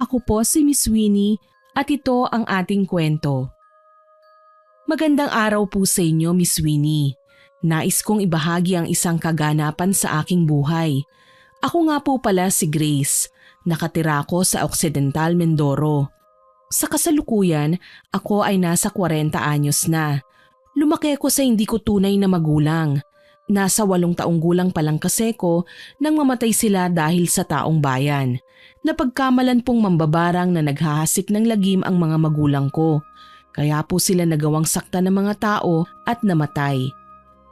Ako po si Miss Winnie at ito ang ating kwento. Magandang araw po sa inyo, Miss Winnie. Nais kong ibahagi ang isang kaganapan sa aking buhay. Ako nga po pala si Grace. Nakatira ako sa Occidental Mindoro. Sa kasalukuyan, ako ay nasa 40 anyos na. Lumaki ako sa hindi ko tunay na magulang. Nasa 8 taong gulang pa lang kasi ko nang mamatay sila dahil sa taong bayan. Napagkamalan pong mambabarang na naghahasik ng lagim ang mga magulang ko. Kaya po sila nagawang sakta ng mga tao at namatay.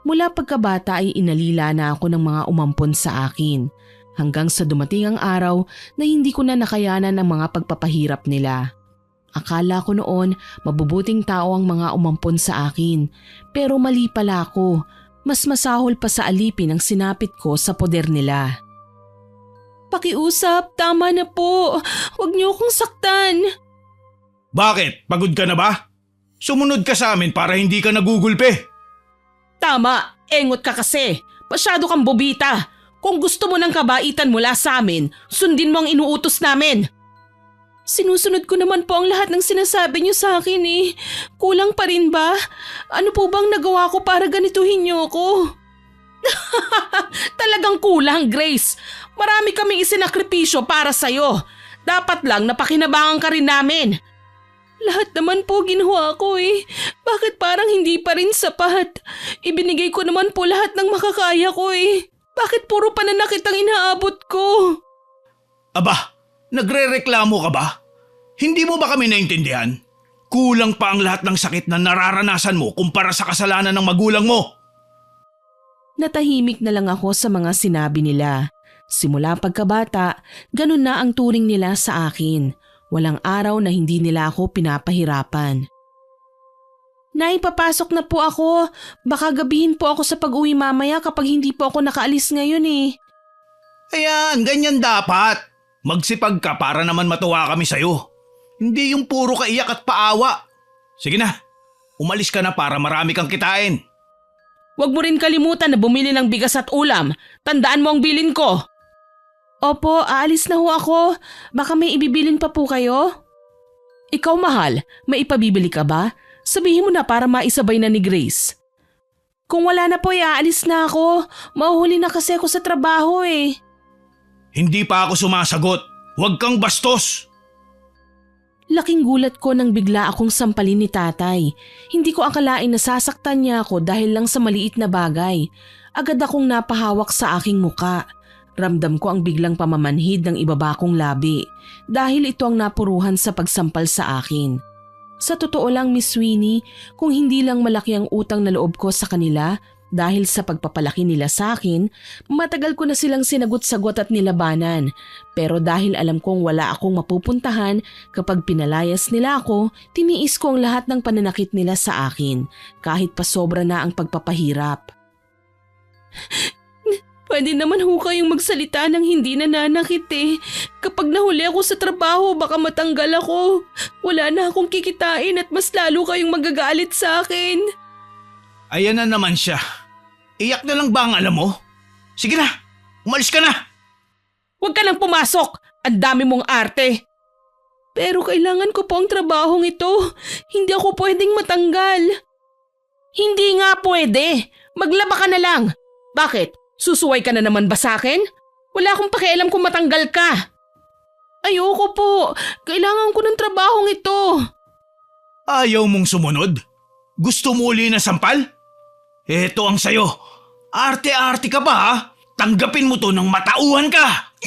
Mula pagkabata ay inalila na ako ng mga umampon sa akin. Hanggang sa dumating ang araw na hindi ko na nakayanan ang mga pagpapahirap nila. Akala ko noon mabubuting tao ang mga umampon sa akin. Pero mali pala ako. Mas masahol pa sa alipin ang sinapit ko sa poder nila. Pakiusap, tama na po. Huwag niyo akong saktan. Bakit? Pagod ka na ba? Sumunod ka sa amin para hindi ka nagugulpe. Tama, engot ka kasi. Masyado kang bobita. Kung gusto mo ng kabaitan mula sa amin, sundin mo ang inuutos namin. Sinusunod ko naman po ang lahat ng sinasabi niyo sa akin eh. Kulang pa rin ba? Ano po bang nagawa ko para ganituhin niyo ako? Talagang kulang, Grace. Marami kaming isinakripisyo para sa'yo. Dapat lang napakinabangan ka rin namin. Lahat naman po ginawa ko eh. Bakit parang hindi pa rin sapat? Ibinigay ko naman po lahat ng makakaya ko eh. Bakit puro pananakit ang inaabot ko? Aba, nagrereklamo ka ba? Hindi mo ba kami naintindihan? Kulang pa ang lahat ng sakit na nararanasan mo kumpara sa kasalanan ng magulang mo. Natahimik na lang ako sa mga sinabi nila. Simula pagkabata, ganun na ang turing nila sa akin. Walang araw na hindi nila ako pinapahirapan. Nay, papasok na po ako. Baka gabihin po ako sa pag-uwi mamaya kapag hindi po ako nakaalis ngayon eh. Ayan, ganyan dapat. Magsipag ka para naman matuwa kami sa'yo. Hindi yung puro kaiyak at paawa. Sige na, umalis ka na para marami kang kitain. Huwag mo rin kalimutan na bumili ng bigas at ulam. Tandaan mo ang bilin ko. Opo, aalis na ho ako. Baka may ibibilin pa po kayo? Ikaw mahal, may ipabibili ka ba? Sabihin mo na para maisabay na ni Grace. Kung wala na po, aalis na ako. Mahuhuli na kasi ako sa trabaho eh. Hindi pa ako sumasagot. Huwag kang bastos. Laking gulat ko nang bigla akong sampalin ni tatay. Hindi ko akalain na sasaktan niya ako dahil lang sa maliit na bagay. Agad akong napahawak sa aking muka. Ramdam ko ang biglang pamamanhid ng ibaba kong labi dahil ito ang napuruhan sa pagsampal sa akin. Sa totoo lang, Miss Winnie, kung hindi lang malaki ang utang na loob ko sa kanila dahil sa pagpapalaki nila sa akin, matagal ko na silang sinagot-sagot at nilabanan. Pero dahil alam kong wala akong mapupuntahan kapag pinalayas nila ako, tiniis ko ang lahat ng pananakit nila sa akin kahit pa sobra na ang pagpapahirap. Pwede naman ho kayong magsalita ng hindi nananakit eh. Kapag nahuli ako sa trabaho, baka matanggal ako. Wala na akong kikitain at mas lalo kayong magagalit sa akin. Ayan na naman siya. Iyak na lang ba ang alam mo? Sige na, umalis ka na. Huwag ka nang pumasok. Ang dami mong arte. Pero kailangan ko po ang trabahong ito. Hindi ako pwedeng matanggal. Hindi nga pwede. Maglaba ka na lang. Bakit? Susuway ka na naman ba sa akin? Wala akong pakialam kung matanggal ka. Ayoko po. Kailangan ko ng trabahong ito. Ayaw mong sumunod? Gusto mo uli na sampal? Eto ang sayo. Arte-arte ka ba ha? Tanggapin mo to ng matauhan ka.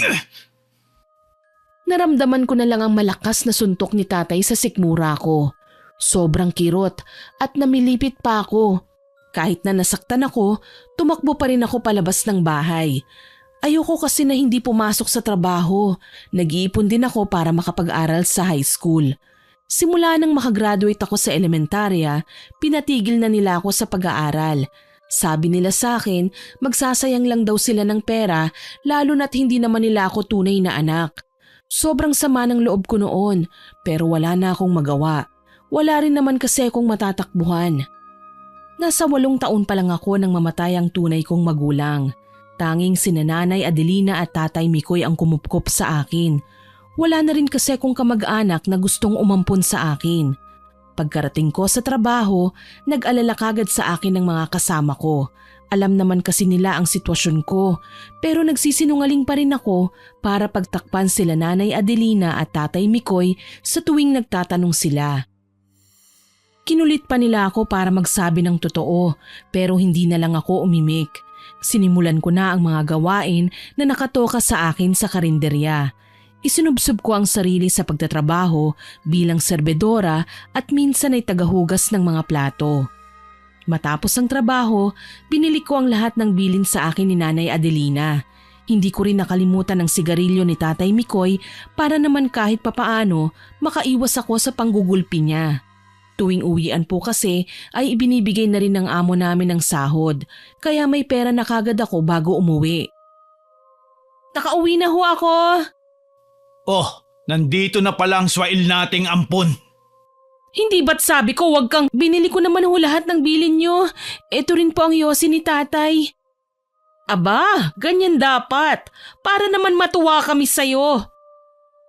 Naramdaman ko na lang ang malakas na suntok ni tatay sa sikmura ko. Sobrang kirot at namilipit pa ako. Kahit na nasaktan ako, tumakbo pa rin ako palabas ng bahay. Ayoko kasi na hindi pumasok sa trabaho. Nag-iipon din ako para makapag-aral sa high school. Simula nang makagraduate ako sa elementarya, pinatigil na nila ako sa pag-aaral. Sabi nila sa akin, magsasayang lang daw sila ng pera lalo na't hindi naman nila ako tunay na anak. Sobrang sama ng loob ko noon pero wala na akong magawa. Wala rin naman kasi akong matatakbuhan. Nasa 8 taon pa lang ako nang mamatay ang tunay kong magulang. Tanging sina Nanay Adelina at Tatay Mikoy ang kumupkop sa akin. Wala na rin kasi akong kamag-anak na gustong umampon sa akin. Pagkarating ko sa trabaho, nag-alala kagad sa akin ng mga kasama ko. Alam naman kasi nila ang sitwasyon ko, pero nagsisinungaling pa rin ako para pagtakpan sila Nanay Adelina at Tatay Mikoy sa tuwing nagtatanong sila. Kinulit pa nila ako para magsabi ng totoo, pero hindi na lang ako umimik. Sinimulan ko na ang mga gawain na nakatoka sa akin sa karinderya. Isinubsob ko ang sarili sa pagtatrabaho bilang serbedora at minsan ay tagahugas ng mga plato. Matapos ang trabaho, binili ko ang lahat ng bilin sa akin ni Nanay Adelina. Hindi ko rin nakalimutan ang sigarilyo ni Tatay Mikoy para naman kahit papaano makaiwas ako sa panggugulpi niya. Tuwing uwian po kasi ay ibinibigay na rin ng amo namin ng sahod, kaya may pera na kagad ako bago umuwi. Nakauwi na ho ako! Oh, nandito na pala ang swail nating ampon. Hindi ba't sabi ko wag kang binili ko naman ho lahat ng bilin nyo. Ito rin po ang yosi ni tatay. Aba, ganyan dapat. Para naman matuwa kami sa'yo.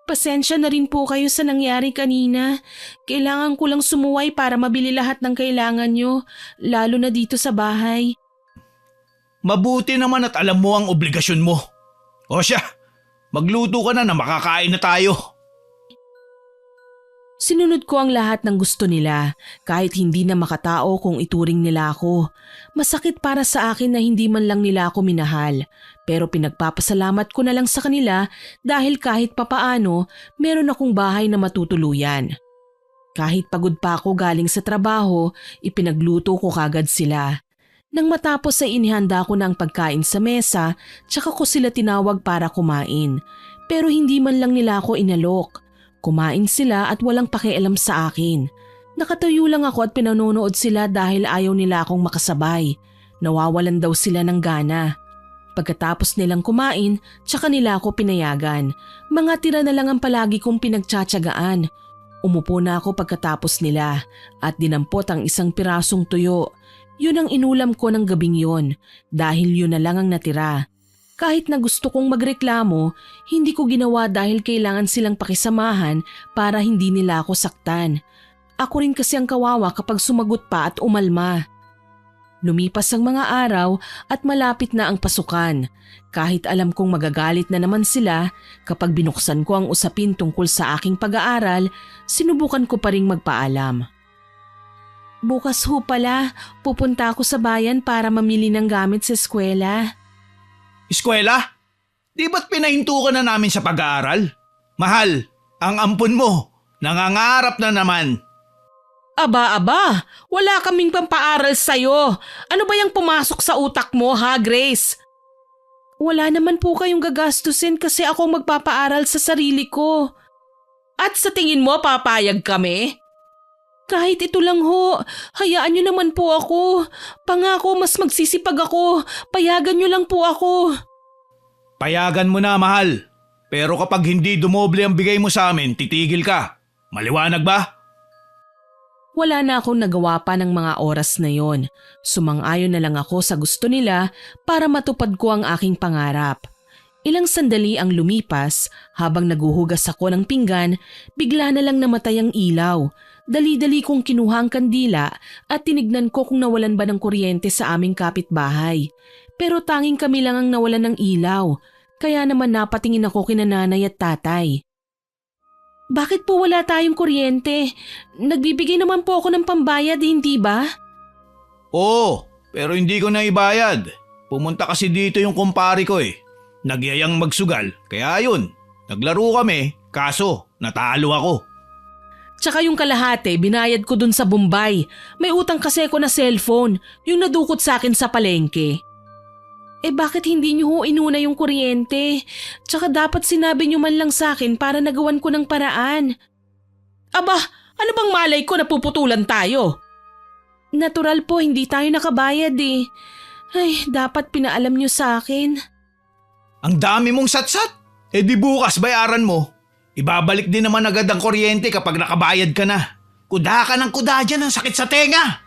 Pasensya na rin po kayo sa nangyari kanina. Kailangan ko lang sumuway para mabili lahat ng kailangan nyo, lalo na dito sa bahay. Mabuti naman at alam mo ang obligasyon mo. O siya, magluto ka na makakain na tayo. Sinunod ko ang lahat ng gusto nila kahit hindi na makatao kung ituring nila ako. Masakit para sa akin na hindi man lang nila ako minahal. Pero pinagpapasalamat ko na lang sa kanila dahil kahit papaano meron akong bahay na matutuluyan. Kahit pagod pa ako galing sa trabaho, ipinagluto ko kagad sila. Nang matapos ay inihanda ko na ang pagkain sa mesa, tsaka ko sila tinawag para kumain. Pero hindi man lang nila ako inalok. Kumain sila at walang pakialam sa akin. Nakatayo lang ako at pinanonood sila dahil ayaw nila akong makasabay. Nawawalan daw sila ng gana. Pagkatapos nilang kumain, tsaka nila ako pinayagan. Mga tira na lang ang palagi kong pinagtsatsagaan. Umupo na ako pagkatapos nila at dinampot ang isang pirasong tuyo. Yun ang inulam ko ng gabing yon dahil yun na lang ang natira. Kahit na gusto kong magreklamo, hindi ko ginawa dahil kailangan silang pakisamahan para hindi nila ako saktan. Ako rin kasi ang kawawa kapag sumagot pa at umalma. Lumipas ang mga araw at malapit na ang pasukan. Kahit alam kong magagalit na naman sila, kapag binuksan ko ang usapin tungkol sa aking pag-aaral, sinubukan ko pa ring magpaalam. Bukas ho pala, pupunta ako sa bayan para mamili ng gamit sa eskwela. Eskwela? Di ba't pinahinto ka na namin sa pag-aaral? Mahal, ang ampon mo, nangangarap na naman. Aba, wala kaming pampaaral sa'yo. Ano ba yung pumasok sa utak mo ha, Grace? Wala naman po kayong gagastusin kasi ako magpapaaral sa sarili ko. At sa tingin mo papayag kami? Kahit ito lang ho, hayaan nyo naman po ako. Pangako mas magsisipag ako, payagan nyo lang po ako. Payagan mo na, mahal. Pero kapag hindi dumoble ang bigay mo sa amin, titigil ka. Maliwanag ba? Wala na akong nagawa pa ng mga oras na yon. Sumang-ayon na lang ako sa gusto nila para matupad ko ang aking pangarap. Ilang sandali ang lumipas, habang naguhugas ako ng pinggan, bigla na lang namatay ang ilaw. Dali-dali kong kinuha ang kandila at tinignan ko kung nawalan ba ng kuryente sa aming kapitbahay. Pero tanging kami lang ang nawalan ng ilaw, kaya naman napatingin ako kina nanay at tatay. Bakit po wala tayong kuryente? Nagbibigay naman po ako ng pambayad, hindi ba? Oo, pero hindi ko na ibayad. Pumunta kasi dito yung kumpare ko eh. Nagyayang magsugal, kaya ayun, naglaro kami, kaso natalo ako. Tsaka yung kalahati, binayad ko dun sa Bombay. May utang kasi ako na cellphone, yung nadukot sa akin sa palengke. Bakit hindi niyo ho inuna yung kuryente? Tsaka dapat sinabi niyo man lang sa akin para nagawan ko ng paraan. Aba, ano bang malay ko na puputulan tayo? Natural po, hindi tayo nakabayad eh. Ay, dapat pinaalam niyo sa akin. Ang dami mong satsat. Di bukas bayaran mo. Ibabalik din naman agad ang kuryente kapag nakabayad ka na. Kuda ka ng kuda dyan, ang sakit sa tenga.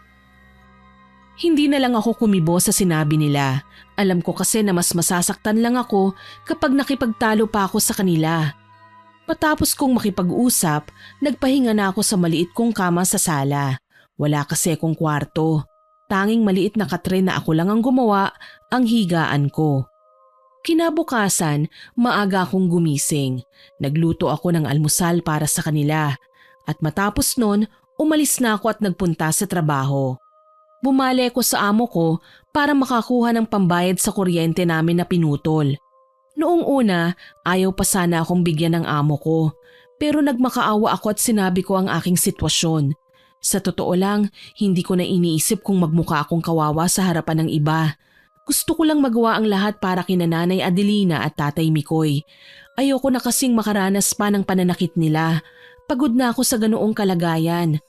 Hindi na lang ako kumibo sa sinabi nila. Alam ko kasi na mas masasaktan lang ako kapag nakipagtalo pa ako sa kanila. Matapos kong makipag-usap, nagpahinga na ako sa maliit kong kama sa sala. Wala kasi akong kwarto. Tanging maliit na katre na ako lang ang gumawa, ang higaan ko. Kinabukasan, maaga akong gumising. Nagluto ako ng almusal para sa kanila. At matapos nun, umalis na ako at nagpunta sa trabaho. Bumali ko sa amo ko para makakuha ng pambayad sa kuryente namin na pinutol. Noong una, ayaw pa sana akong bigyan ng amo ko. Pero nagmakaawa ako at sinabi ko ang aking sitwasyon. Sa totoo lang, hindi ko na iniisip kung magmukha akong kawawa sa harapan ng iba. Gusto ko lang magawa ang lahat para kina Nanay Adelina at Tatay Mikoy. Ayoko na kasing makaranas pa ng pananakit nila. Pagod na ako sa ganoong kalagayan.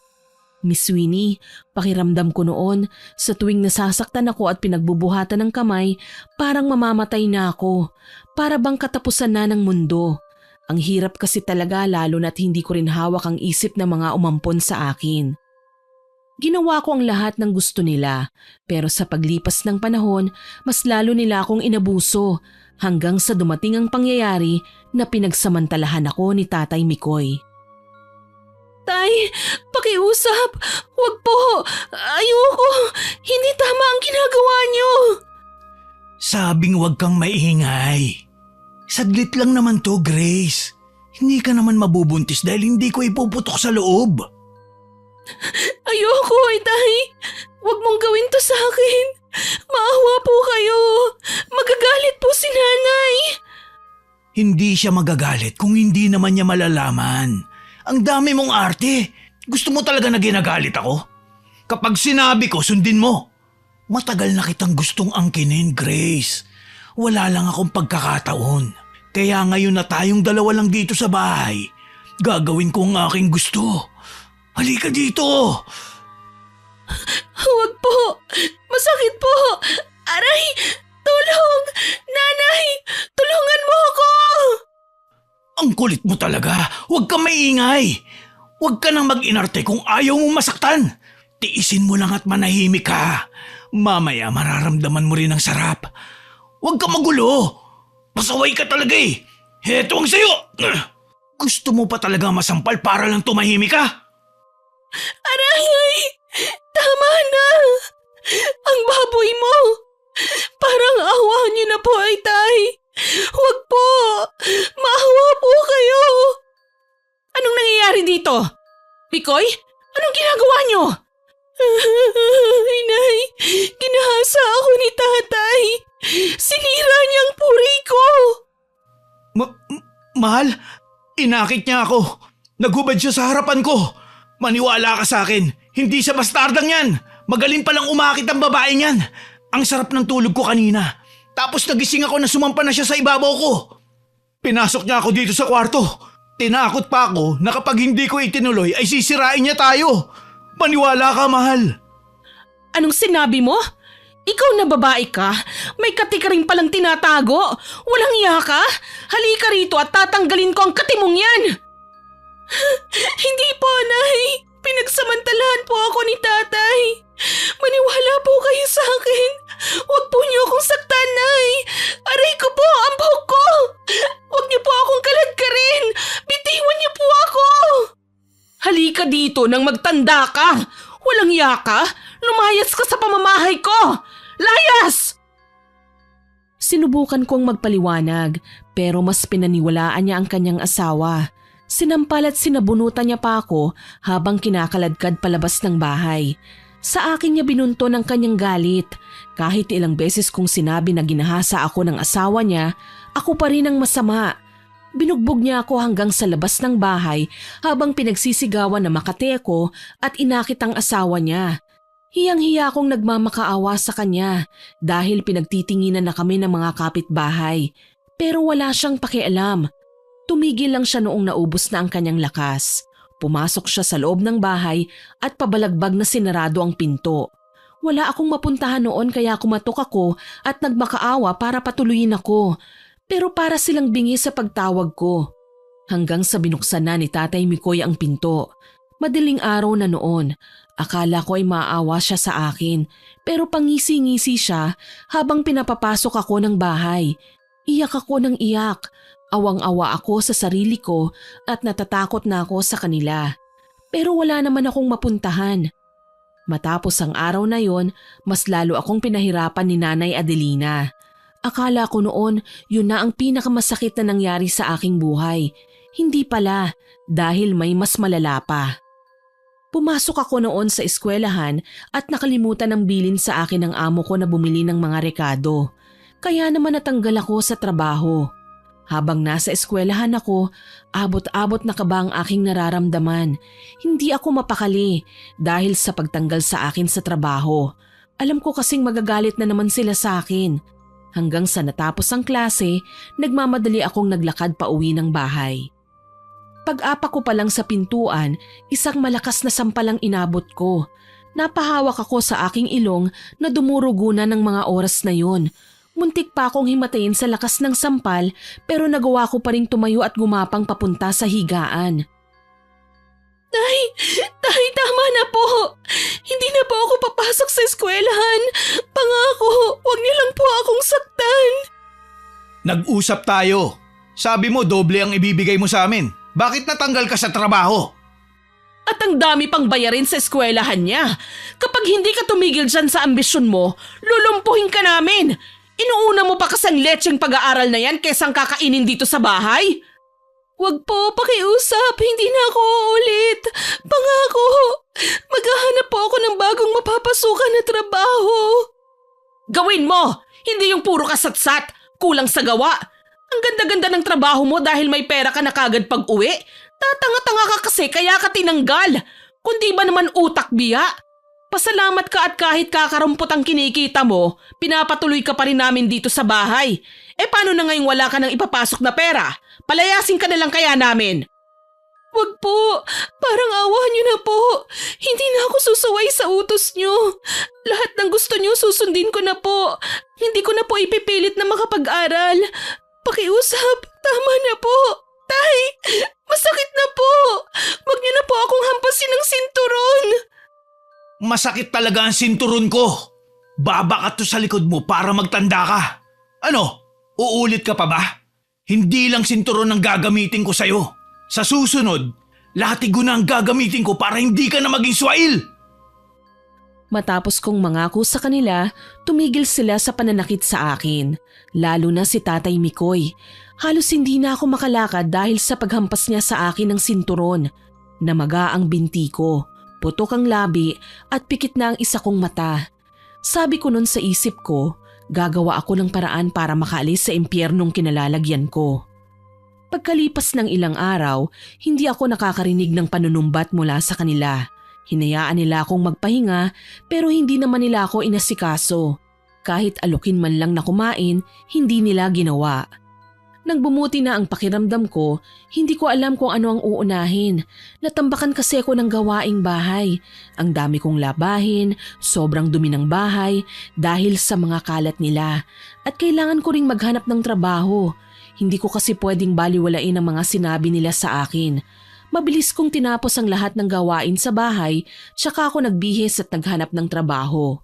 Miss Winnie, pakiramdam ko noon, sa tuwing nasasaktan ako at pinagbubuhatan ng kamay, parang mamamatay na ako. Para bang katapusan na ng mundo. Ang hirap kasi talaga lalo na't hindi ko rin hawak ang isip ng mga umampon sa akin. Ginawa ko ang lahat ng gusto nila, pero sa paglipas ng panahon, mas lalo nila akong inabuso hanggang sa dumating ang pangyayari na pinagsamantalahan ako ni Tatay Mikoy. Tay, pakiusap! Huwag po! Ayoko! Hindi tama ang ginagawa niyo! Sabing huwag kang maingay. Saglit lang naman to, Grace. Hindi ka naman mabubuntis dahil hindi ko ipuputok sa loob. Ayoko, Tay! Huwag mong gawin to sa akin! Maawa po kayo! Magagalit po si Nanay! Hindi siya magagalit kung hindi naman niya malalaman. Ang dami mong arte. Gusto mo talaga na ginagalit ako? Kapag sinabi ko, sundin mo. Matagal na kitang gustong angkinin, Grace. Wala lang akong pagkakataon. Kaya ngayon na tayong dalawa lang dito sa bahay, gagawin ko ang aking gusto. Halika dito! Huwag po! Masakit po! Aray! Tulong! Nanay! Tulungan mo ako! Ang kulit mo talaga. Huwag kang maingay. Huwag ka nang mag-inarte kung ayaw mong masaktan. Tiisin mo lang at manahimik ka. Mamaya mararamdaman mo rin ang sarap. Huwag kang magulo. Pasaway ka talaga eh. Heto ang sayo. Gusto mo pa talaga masampal para lang tumahimik ka? Aray! Tama na! Ang baboy mo! Parang awa niyo na po ay, Tay! Huwag po! Maawa po kayo! Anong nangyayari dito? Mikoy? Anong ginagawa niyo? Inay, ginahasa ako ni Tatay. Sinira niya ang puri ko. Mahal, inakit niya ako. Naghubad siya sa harapan ko. Maniwala ka sa akin, hindi siya bastardang yan. Magaling palang umakit ang babae niyan. Ang sarap ng tulog ko kanina. Tapos nagising ako na sumampa na siya sa ibabaw ko. Pinasok niya ako dito sa kwarto. Tinakot pa ako na kapag hindi ko itinuloy ay sisirain niya tayo. Maniwala ka, mahal. Anong sinabi mo? Ikaw na babae ka? May kati ka rin palang tinatago? Walang iya ka? Halika rito at tatanggalin ko ang kati mong yan! Hindi po, Nay. Pinagsamantalahan po ako ni Tatay. Maniwala po kayo sa akin. Huwag po niyo akong saktan, Nay. Aray ko po, ang buhok ko. Huwag niyo po akong kaladkarin. Bitiwan niyo po ako. Halika dito nang magtanda ka. Walang iya ka? Lumayas ka sa pamamahay ko. Layas! Sinubukan kong magpaliwanag pero mas pinaniwalaan niya ang kanyang asawa. Sinampal at sinabunutan niya pa ako habang kinakaladkad palabas ng bahay. Sa akin niya binunto ng kanyang galit. Kahit ilang beses kong sinabi na ginahasa ako ng asawa niya, ako pa rin ang masama. Binugbog niya ako hanggang sa labas ng bahay habang pinagsisigawan na makati ako at inakit ang asawa niya. Hiyang-hiya akong nagmamakaawa sa kanya dahil pinagtitinginan na kami ng mga kapitbahay. Pero wala siyang pakialam. Tumigil lang siya noong naubos na ang kanyang lakas. Pumasok siya sa loob ng bahay at pabalagbag na sinarado ang pinto. Wala akong mapuntahan noon kaya kumatok ako at nagmakaawa para patuloyin ako. Pero para silang bingi sa pagtawag ko. Hanggang sa binuksan na ni Tatay Mikoy ang pinto. Madaling araw na noon. Akala ko ay maawa siya sa akin. Pero pangisi-ngisi siya habang pinapapasok ako ng bahay. Iyak ako ng iyak. Awang-awa ako sa sarili ko at natatakot na ako sa kanila. Pero wala naman akong mapuntahan. Matapos ang araw na yon, mas lalo akong pinahirapan ni Nanay Adelina. Akala ko noon yun na ang pinakamasakit na nangyari sa aking buhay. Hindi pala, dahil may mas malala pa. Pumasok ako noon sa eskwelahan at nakalimutan ng bilin sa akin ng amo ko na bumili ng mga rekado. Kaya naman natanggal ako sa trabaho. Habang nasa eskwelahan ako, abot-abot na kaba ang aking nararamdaman. Hindi ako mapakali dahil sa pagtanggal sa akin sa trabaho. Alam ko kasing magagalit na naman sila sa akin. Hanggang sa natapos ang klase, nagmamadali akong naglakad pa uwi ng bahay. Pag-apa ko pa lang sa pintuan, isang malakas na sampalang inabot ko. Napahawak ako sa aking ilong na dumurugo na ng mga oras na yon. Muntik pa akong himatayin sa lakas ng sampal pero nagawa ko pa ring tumayo at gumapang papunta sa higaan. Tay, tama na po. Hindi na po ako papasok sa eskwelahan. Pangako, huwag niyo lang po akong saktan. Nag-usap tayo. Sabi mo doble ang ibibigay mo sa amin. Bakit natanggal ka sa trabaho? At ang dami pang bayarin sa eskwelahan niya. Kapag hindi ka tumigil dyan sa ambisyon mo, lulumpuhin ka namin. Inuuna mo pa kasang letseng pag-aaral na yan kesang kakainin dito sa bahay? Wag po, pakiusap. Hindi na ako uulit. Pangako. Maghahanap po ako ng bagong mapapasukan na trabaho. Gawin mo! Hindi yung puro kasatsat. Kulang sa gawa. Ang ganda-ganda ng trabaho mo dahil may pera ka na kagad pag uwi. Tatanga-tanga ka kasi kaya ka tinanggal. Kundi ba naman utak biya? Pasalamat ka at kahit kakarumpot ang kinikita mo, pinapatuloy ka pa rin namin dito sa bahay. Paano na ngayong wala ka ng ipapasok na pera? Palayasin ka na lang kaya namin. Wag po, parang awa niyo na po. Hindi na ako susuway sa utos niyo. Lahat ng gusto niyo susundin ko na po. Hindi ko na po ipipilit na makapag-aral. Pakiusap, tama na po. Tay, masakit na po. Wag niyo na po akong hampasin ng sinturon. Masakit talaga ang sinturon ko. Babakat to sa likod mo para magtanda ka. Ano? Uulit ka pa ba? Hindi lang sinturon ang gagamitin ko sa'yo. Sa susunod, latigo na ang gagamitin ko para hindi ka na maging swail. Matapos kong mangako sa kanila, tumigil sila sa pananakit sa akin. Lalo na si Tatay Mikoy. Halos hindi na ako makalakad dahil sa paghampas niya sa akin ng sinturon. Namaga ang binti ko. Putok ang labi at pikit na ang isa kong mata. Sabi ko nun sa isip ko, gagawa ako ng paraan para makaalis sa impyernong kinalalagyan ko. Pagkalipas ng ilang araw, hindi ako nakakarinig ng panunumbat mula sa kanila. Hinayaan nila akong magpahinga pero hindi naman nila ako inasikaso. Kahit alukin man lang na kumain, hindi nila ginawa. Nang bumuti na ang pakiramdam ko, hindi ko alam kung ano ang uunahin. Natambakan kasi ako ng gawaing bahay. Ang dami kong labahin, sobrang dumi ng bahay dahil sa mga kalat nila. At kailangan ko ring maghanap ng trabaho. Hindi ko kasi pwedeng baliwalain ang mga sinabi nila sa akin. Mabilis kong tinapos ang lahat ng gawain sa bahay, tsaka ako nagbihis at naghanap ng trabaho.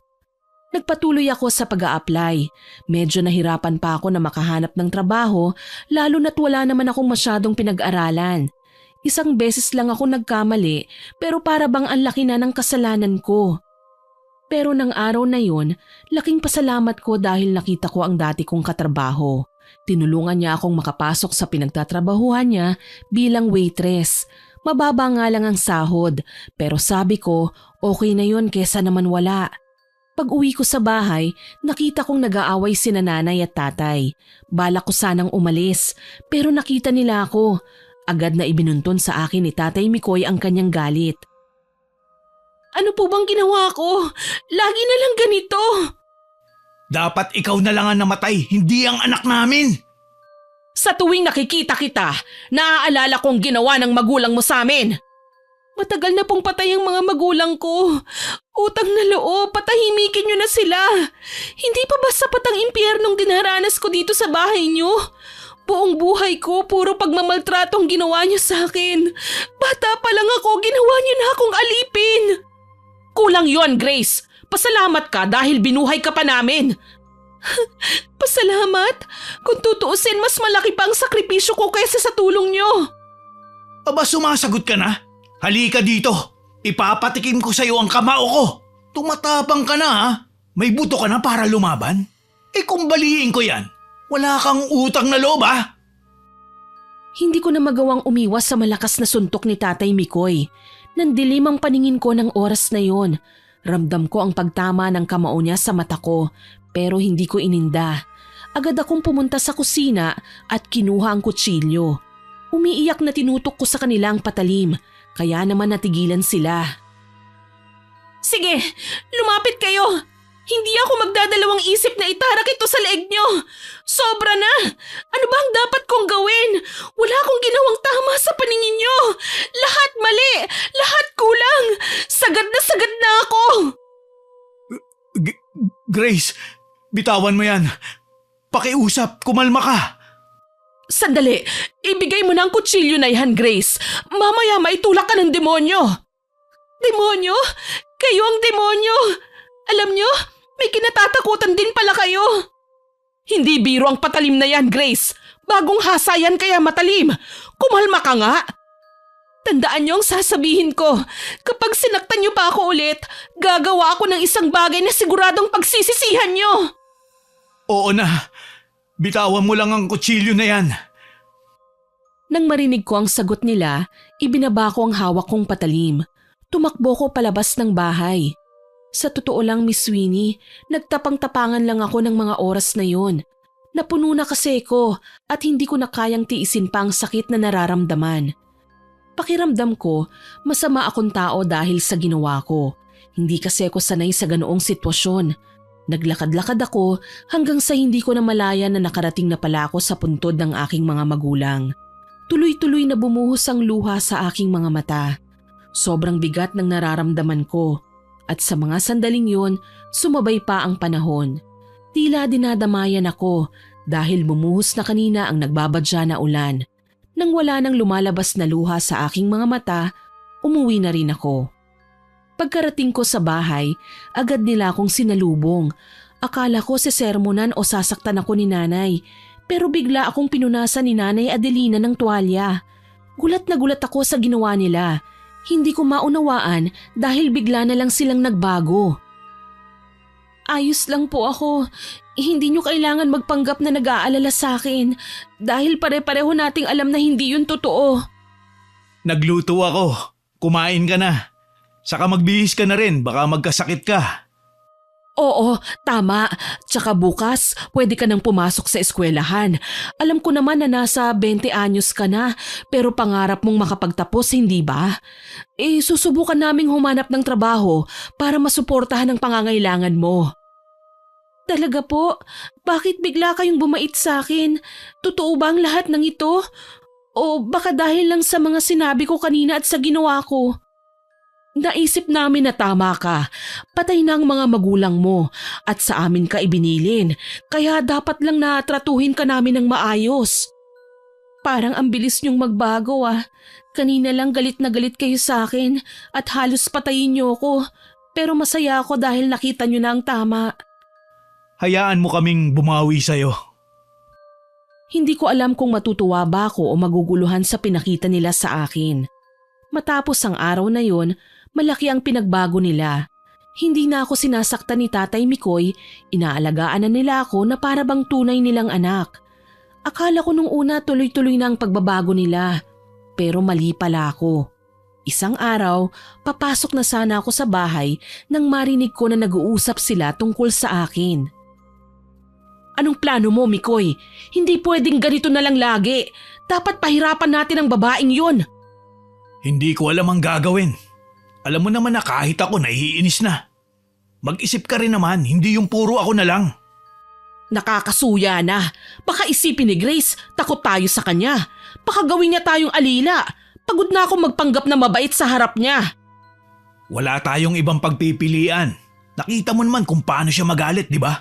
Nagpatuloy ako sa pag-a-apply. Medyo nahirapan pa ako na makahanap ng trabaho, lalo na't wala naman akong masyadong pinag-aralan. Isang beses lang ako nagkamali, pero para bang ang laki na ng kasalanan ko. Pero nang araw na yun, laking pasalamat ko dahil nakita ko ang dati kong katrabaho. Tinulungan niya akong makapasok sa pinagtatrabahuhan niya bilang waitress. Mababa nga lang ang sahod, pero sabi ko okay na yun kesa naman wala. Pag-uwi ko sa bahay, nakita kong nag-aaway sina nanay at tatay. Balak ko sanang umalis, pero nakita nila ako. Agad na ibinunton sa akin ni Tatay Mikoy ang kanyang galit. Ano po bang ginawa ko? Lagi na lang ganito. Dapat ikaw na lang ang namatay, hindi ang anak namin. Sa tuwing nakikita kita, naaalala kong ginawa ng magulang mo sa amin. Matagal na pong patay ang mga magulang ko. Utang na loob, patahimikin niyo na sila. Hindi pa ba sapat ang impyernong dinaranas ko dito sa bahay niyo? Buong buhay ko, puro pagmamaltratong ginawa niyo sa akin. Bata pa lang ako, ginawa niyo na akong alipin. Kulang yon, Grace. Pasalamat ka dahil binuhay ka pa namin. Pasalamat! Kung tutuusin, mas malaki pa ang sakripisyo ko kaysa sa tulong nyo. Aba, sumasagot ka na? Halika dito. Ipapatikim ko sa'yo ang kamao ko. Tumatapang ka na ha? May buto ka na para lumaban? Kung baliin ko yan, wala kang utang na loob ha? Hindi ko na magawang umiwas sa malakas na suntok ni Tatay Mikoy. Nandilim ang paningin ko ng oras na yon. Ramdam ko ang pagtama ng kamao niya sa mata ko, pero hindi ko ininda. Agad akong pumunta sa kusina at kinuha ang kutsilyo. Umiiyak na tinutok ko sa kanila ang patalim, kaya naman natigilan sila. Sige, lumapit kayo! Hindi ako magdadalawang isip na itarak ito sa leeg nyo! Sobra na! Ano ba ang dapat kong gawin? Wala akong ginawang tama sa paningin nyo! Lahat mali! Lahat kulang! Sagad na ako! Grace, bitawan mo yan. Pakiusap, kumalma ka. Sandali! Ibigay mo na ang kutsilyo na yan, Grace. Mamaya maitulak ka ng demonyo. Demonyo? Kayo ang demonyo! Alam nyo, may kinatatakutan din pala kayo. Hindi biro ang patalim na yan, Grace. Bagong hasa yan kaya matalim. Kumalma ka nga. Tandaan nyo ang sasabihin ko. Kapag sinaktan nyo pa ako ulit, gagawa ako ng isang bagay na siguradong pagsisisihan nyo. Oo na. Bitawan mo lang ang kutsilyo na yan. Nang marinig ko ang sagot nila, ibinaba ko ang hawak kong patalim. Tumakbo ko palabas ng bahay. Sa totoo lang, Miss Winnie, nagtapang-tapangan lang ako ng mga oras na yon. Napuno na kasi ko at hindi ko na kayang tiisin pa ang sakit na nararamdaman. Pakiramdam ko, masama akong tao dahil sa ginawa ko. Hindi kasi ako sanay sa ganoong sitwasyon. Naglakad-lakad ako hanggang sa hindi ko na malaya na nakarating na pala ako sa puntod ng aking mga magulang. Tuloy-tuloy na bumuhos ang luha sa aking mga mata. Sobrang bigat ng nararamdaman ko. At sa mga sandaling yun, sumabay pa ang panahon. Tila dinadamayan ako dahil bumuhos na kanina ang nagbabadya na ulan. Nang wala nang lumalabas na luha sa aking mga mata, umuwi na rin ako. Pagkarating ko sa bahay, agad nila akong sinalubong. Akala ko sesermonan o sasaktan ako ni nanay, pero bigla akong pinunasan ni Nanay Adelina ng tuwalya. Gulat na gulat ako sa ginawa nila. Hindi ko maunawaan dahil bigla na lang silang nagbago. Ayos lang po ako. Hindi nyo kailangan magpanggap na nag-aalala sa akin dahil pare-pareho nating alam na hindi yun totoo. Nagluto ako. Kumain ka na. Saka magbihis ka na rin, baka magkasakit ka. Oo, tama. Tsaka bukas, pwede ka nang pumasok sa eskwelahan. Alam ko naman na nasa 20 anyos ka na, pero pangarap mong makapagtapos, hindi ba? Susubukan naming humanap ng trabaho para masuportahan ang pangangailangan mo. Talaga po? Bakit bigla kayong bumait sa akin? Totoo ba ang lahat ng ito? O baka dahil lang sa mga sinabi ko kanina at sa ginawa ko? Naisip namin na tama ka. Patay na ang mga magulang mo at sa amin ka ibinilin. Kaya dapat lang natratuhin ka namin ng maayos. Parang ang bilis niyong magbago ah. Kanina lang galit na galit kayo sa akin at halos patayin niyo ako. Pero masaya ako dahil nakita niyo na ang tama. Hayaan mo kaming bumawi sa'yo. Hindi ko alam kung matutuwa ba ako o maguguluhan sa pinakita nila sa akin. Matapos ang araw na yon, malaki ang pinagbago nila. Hindi na ako sinasaktan ni Tatay Mikoy, inaalagaan na nila ako na para bang tunay nilang anak. Akala ko nung una tuloy-tuloy na ang pagbabago nila, pero mali pala ako. Isang araw, papasok na sana ako sa bahay nang marinig ko na nag-uusap sila tungkol sa akin. Anong plano mo, Mikoy? Hindi pwedeng ganito na lang lagi. Dapat pahirapan natin ang babaeng yon. Hindi ko alam ang gagawin. Alam mo naman na kahit ako naiinis na. Mag-isip ka rin naman, hindi yung puro ako na lang. Nakakasuya na. Baka isipin ni Grace, takot tayo sa kanya. Baka gawin niya tayong alila. Pagod na akong magpanggap na mabait sa harap niya. Wala tayong ibang pagpipilian. Nakita mo naman kung paano siya magalit, di ba?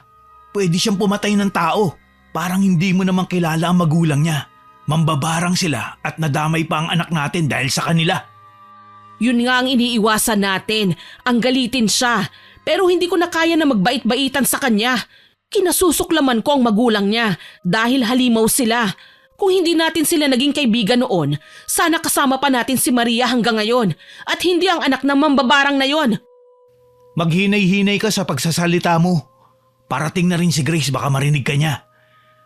Pwede siyang pumatay ng tao. Parang hindi mo naman kilala ang magulang niya. Mambabarang sila at nadamay pa ang anak natin dahil sa kanila. Yun nga ang iniiwasan natin, ang galitin siya. Pero hindi ko na kaya na magbait-baitan sa kanya. Kinasusuklaman ko ang magulang niya dahil halimaw sila. Kung hindi natin sila naging kaibigan noon, sana kasama pa natin si Maria hanggang ngayon at hindi ang anak ng mambabarang na yon. Maghinay-hinay ka sa pagsasalita mo. Parating na rin si Grace, baka marinig ka niya.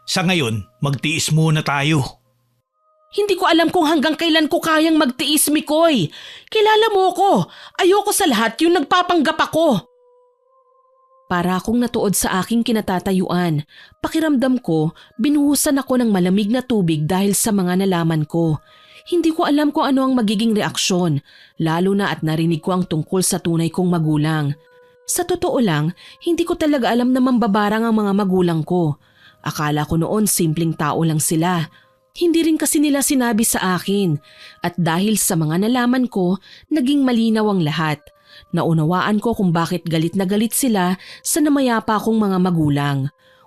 Sa ngayon, magtiis muna tayo. Hindi ko alam kung hanggang kailan ko kayang magtiis, Mikoy. Kilala mo ko. Ayoko sa lahat yung nagpapanggap ako. Para akong natuod sa aking kinatatayuan. Pakiramdam ko, binuhusan ako ng malamig na tubig dahil sa mga nalaman ko. Hindi ko alam kung ano ang magiging reaksyon, lalo na at narinig ko ang tungkol sa tunay kong magulang. Sa totoo lang, hindi ko talaga alam na mambabarang ang mga magulang ko. Akala ko noon simpleng tao lang sila. Hindi rin kasi nila sinabi sa akin. At dahil sa mga nalaman ko, naging malinaw ang lahat. Naunawaan ko kung bakit galit na galit sila sa namayapa kong mga magulang.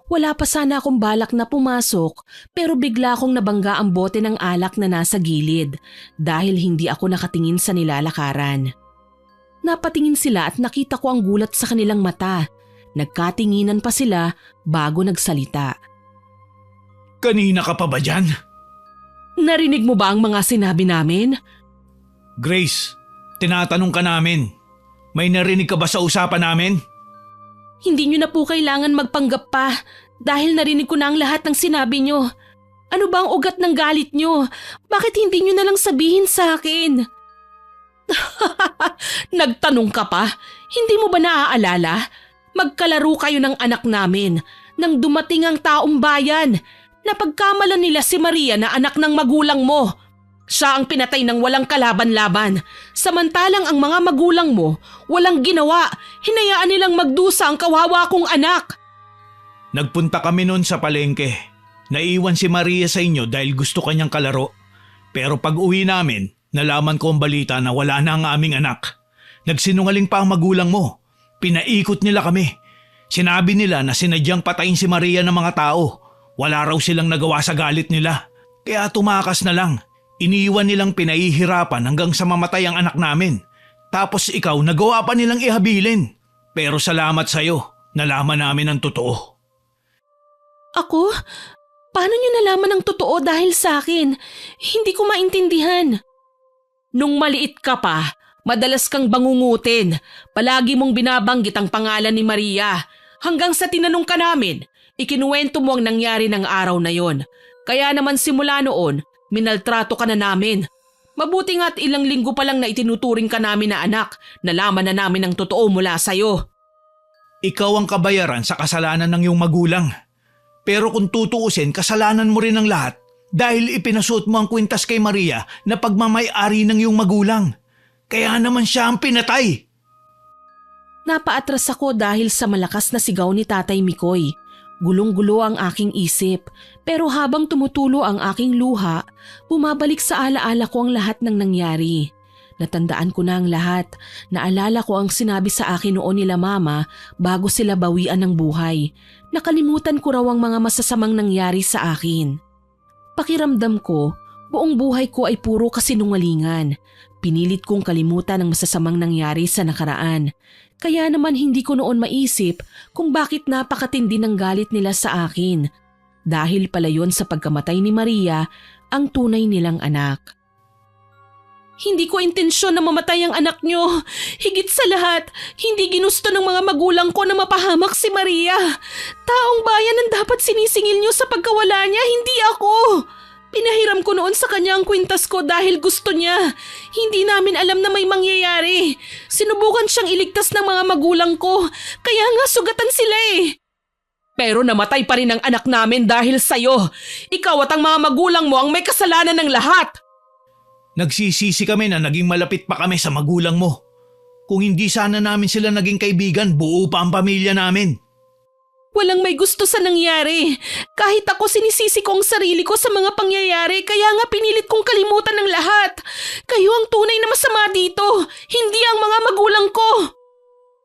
Wala pa sana akong balak na pumasok pero bigla akong nabangga ang bote ng alak na nasa gilid dahil hindi ako nakatingin sa nilalakaran. Napatingin sila at nakita ko ang gulat sa kanilang mata. Nagkatinginan pa sila bago nagsalita. Kanina ka pa ba dyan? Narinig mo ba ang mga sinabi namin? Grace, tinatanong ka namin. May narinig ka ba sa usapan namin? Hindi nyo na po kailangan magpanggap pa dahil narinig ko na ang lahat ng sinabi nyo. Ano ba ang ugat ng galit nyo? Bakit hindi nyo na lang sabihin sa akin? Nagtanong ka pa? Hindi mo ba naaalala? Magkalaro kayo ng anak namin nang dumating ang taong bayan. Napagkamalan nila si Maria na anak ng magulang mo. Siya ang pinatay ng walang kalaban-laban. Samantalang ang mga magulang mo walang ginawa. Hinayaan nilang magdusa ang kawawa kong anak. Nagpunta kami noon sa palengke. Naiwan si Maria sa inyo dahil gusto kanyang kalaro. Pero pag uwi namin, nalaman ko ang balita na wala na ang aming anak. Nagsinungaling pa ang magulang mo. Pinaikot nila kami. Sinabi nila na sinadyang patayin si Maria ng mga tao. Wala raw silang nagawa sa galit nila. Kaya tumakas na lang. Iniwan nilang pinahihirapan hanggang sa mamatay ang anak namin. Tapos ikaw nagawa pa nilang ihabilin. Pero salamat sa'yo, nalaman namin ang totoo. Ako? Paano niyo nalaman ang totoo dahil sa akin? Hindi ko maintindihan. Nung maliit ka pa, madalas kang bangungutin. Palagi mong binabanggit ang pangalan ni Maria. Hanggang sa tinanong ka namin, ikinuwento mo ang nangyari ng araw na yon. Kaya naman simula noon, minaltrato ka na namin. Mabuti nga at ilang linggo pa lang na itinuturing ka namin na anak. Nalaman na namin ang totoo mula sa'yo. Ikaw ang kabayaran sa kasalanan ng iyong magulang. Pero kung tutuusin, kasalanan mo rin ang lahat dahil ipinasuot mo ang kwintas kay Maria na pagmamay-ari ng iyong magulang. Kaya naman siya ang pinatay. Napaatras ako dahil sa malakas na sigaw ni Tatay Mikoy. Gulong-gulo ang aking isip, pero habang tumutulo ang aking luha, bumabalik sa alaala ko ang lahat ng nangyari. Natandaan ko na ang lahat. Naalala ko ang sinabi sa akin noon nila mama bago sila bawian ng buhay. Nakalimutan ko raw ang mga masasamang nangyari sa akin. Pakiramdam ko, buong buhay ko ay puro kasinungalingan. Pinilit kong kalimutan ang masasamang nangyari sa nakaraan. Kaya naman hindi ko noon maisip kung bakit napakatindi ng galit nila sa akin. Dahil pala yon sa pagkamatay ni Maria, ang tunay nilang anak. Hindi ko intensyon na mamatay ang anak nyo. Higit sa lahat, hindi ginusto ng mga magulang ko na mapahamak si Maria. Taong bayan ang dapat sinisingil nyo sa pagkawala niya, hindi ako. Pinahiram ko noon sa kanya ang kwintas ko dahil gusto niya. Hindi namin alam na may mangyayari. Sinubukan siyang iligtas ng mga magulang ko, kaya nga sugatan sila eh. Pero namatay pa rin ang anak namin dahil sa'yo. Ikaw at ang mga magulang mo ang may kasalanan ng lahat. Nagsisisi kami na naging malapit pa kami sa magulang mo. Kung hindi sana namin sila naging kaibigan, buo pa ang pamilya namin. Walang may gusto sa nangyari. Kahit ako sinisisi ko ang sarili ko sa mga pangyayari, kaya nga pinilit kong kalimutan ng lahat. Kayo ang tunay na masama dito, hindi ang mga magulang ko.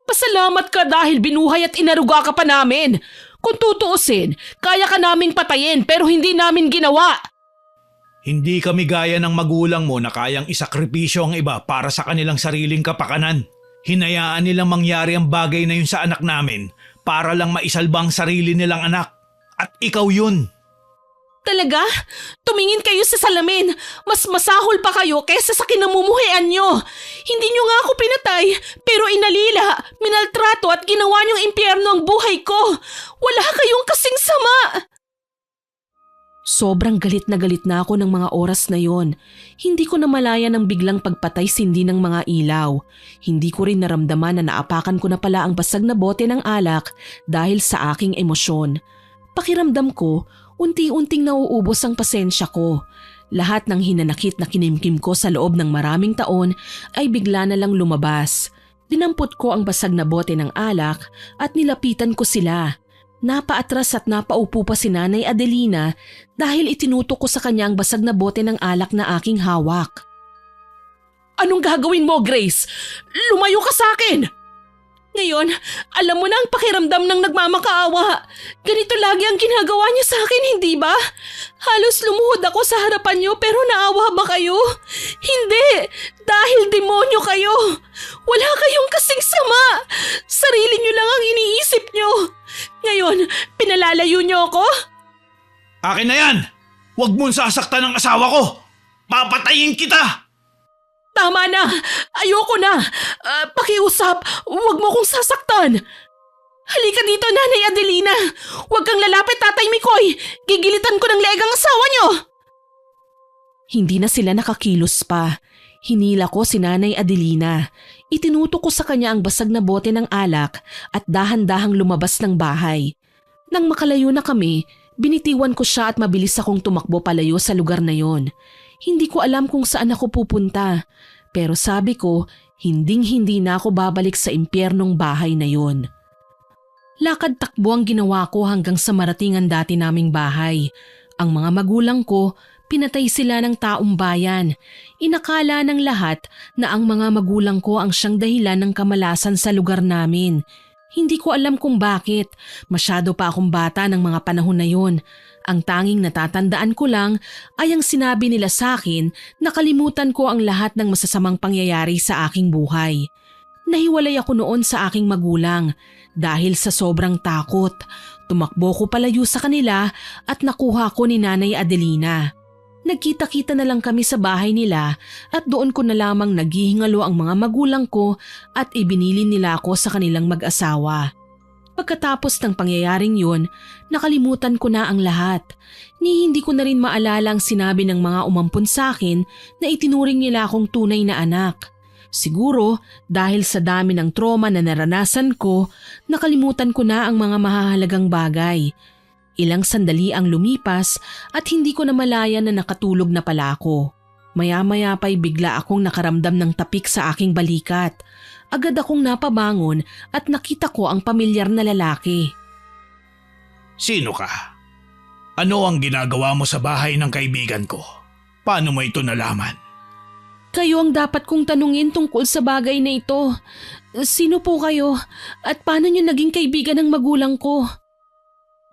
Pasalamat ka dahil binuhay at inaruga ka pa namin. Kung tutuusin, kaya ka naming patayin pero hindi namin ginawa. Hindi kami gaya ng magulang mo na kayang isakripisyo ang iba para sa kanilang sariling kapakanan. Hinayaan nilang mangyari ang bagay na yun sa anak namin para lang maisalba ang sarili nilang anak. At ikaw yun. Talaga? Tumingin kayo sa salamin. Mas masahol pa kayo kaysa sa kinamumuhian nyo. Hindi nyo nga ako pinatay, pero inalila, minaltrato at ginawa nyong impyerno ang buhay ko. Wala kayong kasing sama. Sobrang galit na ako ng mga oras na yon. Hindi ko namalayan ang biglang pagpatay sindi ng mga ilaw. Hindi ko rin naramdaman na naapakan ko na pala ang basag na bote ng alak dahil sa aking emosyon. Pakiramdam ko, unti-unting nauubos ang pasensya ko. Lahat ng hinanakit na kinimkim ko sa loob ng maraming taon ay bigla na lang lumabas. Dinampot ko ang basag na bote ng alak at nilapitan ko sila. Napaatras at napaupo pa si Nanay Adelina dahil itinutok ko sa kanya ang basag na bote ng alak na aking hawak. Anong gagawin mo, Grace? Lumayo ka sa akin! Ngayon, alam mo na ang pakiramdam ng nagmamakaawa. Ganito lagi ang ginagawa niyo sa akin, hindi ba? Halos lumuhod ako sa harapan niyo pero naawa ba kayo? Hindi! Dahil demonyo kayo! Wala kayong kasing sama! Sarili niyo lang ang iniisip niyo! Ngayon, pinalalayo niyo ako? Akin na yan! Huwag mong sasaktan ang asawa ko! Papatayin kita! Tama na! Ayoko na! Pakiusap! Huwag mo kong sasaktan! Halika dito, Nanay Adelina! Huwag kang lalapit, Tatay Mikoy! Gigilitan ko ng leeg ang asawa niyo! Hindi na sila nakakilos pa. Hinila ko si Nanay Adelina. Itinutok ko sa kanya ang basag na bote ng alak at dahan-dahang lumabas ng bahay. Nang makalayo na kami, binitiwan ko siya at mabilis akong tumakbo palayo sa lugar na yon. Hindi ko alam kung saan ako pupunta, pero sabi ko, hinding-hindi na ako babalik sa impyernong bahay na yon. Lakad takbo ang ginawa ko hanggang sa marating ang dati naming bahay. Ang mga magulang ko, pinatay sila ng taong bayan. Inakala ng lahat na ang mga magulang ko ang siyang dahilan ng kamalasan sa lugar namin. Hindi ko alam kung bakit. Masyado pa akong bata ng mga panahon na yon. Ang tanging natatandaan ko lang ay ang sinabi nila sa akin na kalimutan ko ang lahat ng masasamang pangyayari sa aking buhay. Nahiwalay ako noon sa aking magulang dahil sa sobrang takot. Tumakbo ko palayo sa kanila at nakuha ko ni Nanay Adelina. Nagkita-kita na lang kami sa bahay nila at doon ko na lamang naghihingalo ang mga magulang ko at ibinilin nila ako sa kanilang mag-asawa. Pagkatapos ng pangyayaring yun, nakalimutan ko na ang lahat. Ni hindi ko na rin maalala ang sinabi ng mga umampun sa akin na itinuring nila akong tunay na anak. Siguro dahil sa dami ng trauma na naranasan ko, nakalimutan ko na ang mga mahahalagang bagay. Ilang sandali ang lumipas at hindi ko na malayan na nakatulog na pala ako. Maya-maya pa'y bigla akong nakaramdam ng tapik sa aking balikat. Agad akong napabangon at nakita ko ang pamilyar na lalaki. Sino ka? Ano ang ginagawa mo sa bahay ng kaibigan ko? Paano mo ito nalaman? Kayo ang dapat kong tanungin tungkol sa bagay na ito. Sino po kayo at paano niyo naging kaibigan ng magulang ko?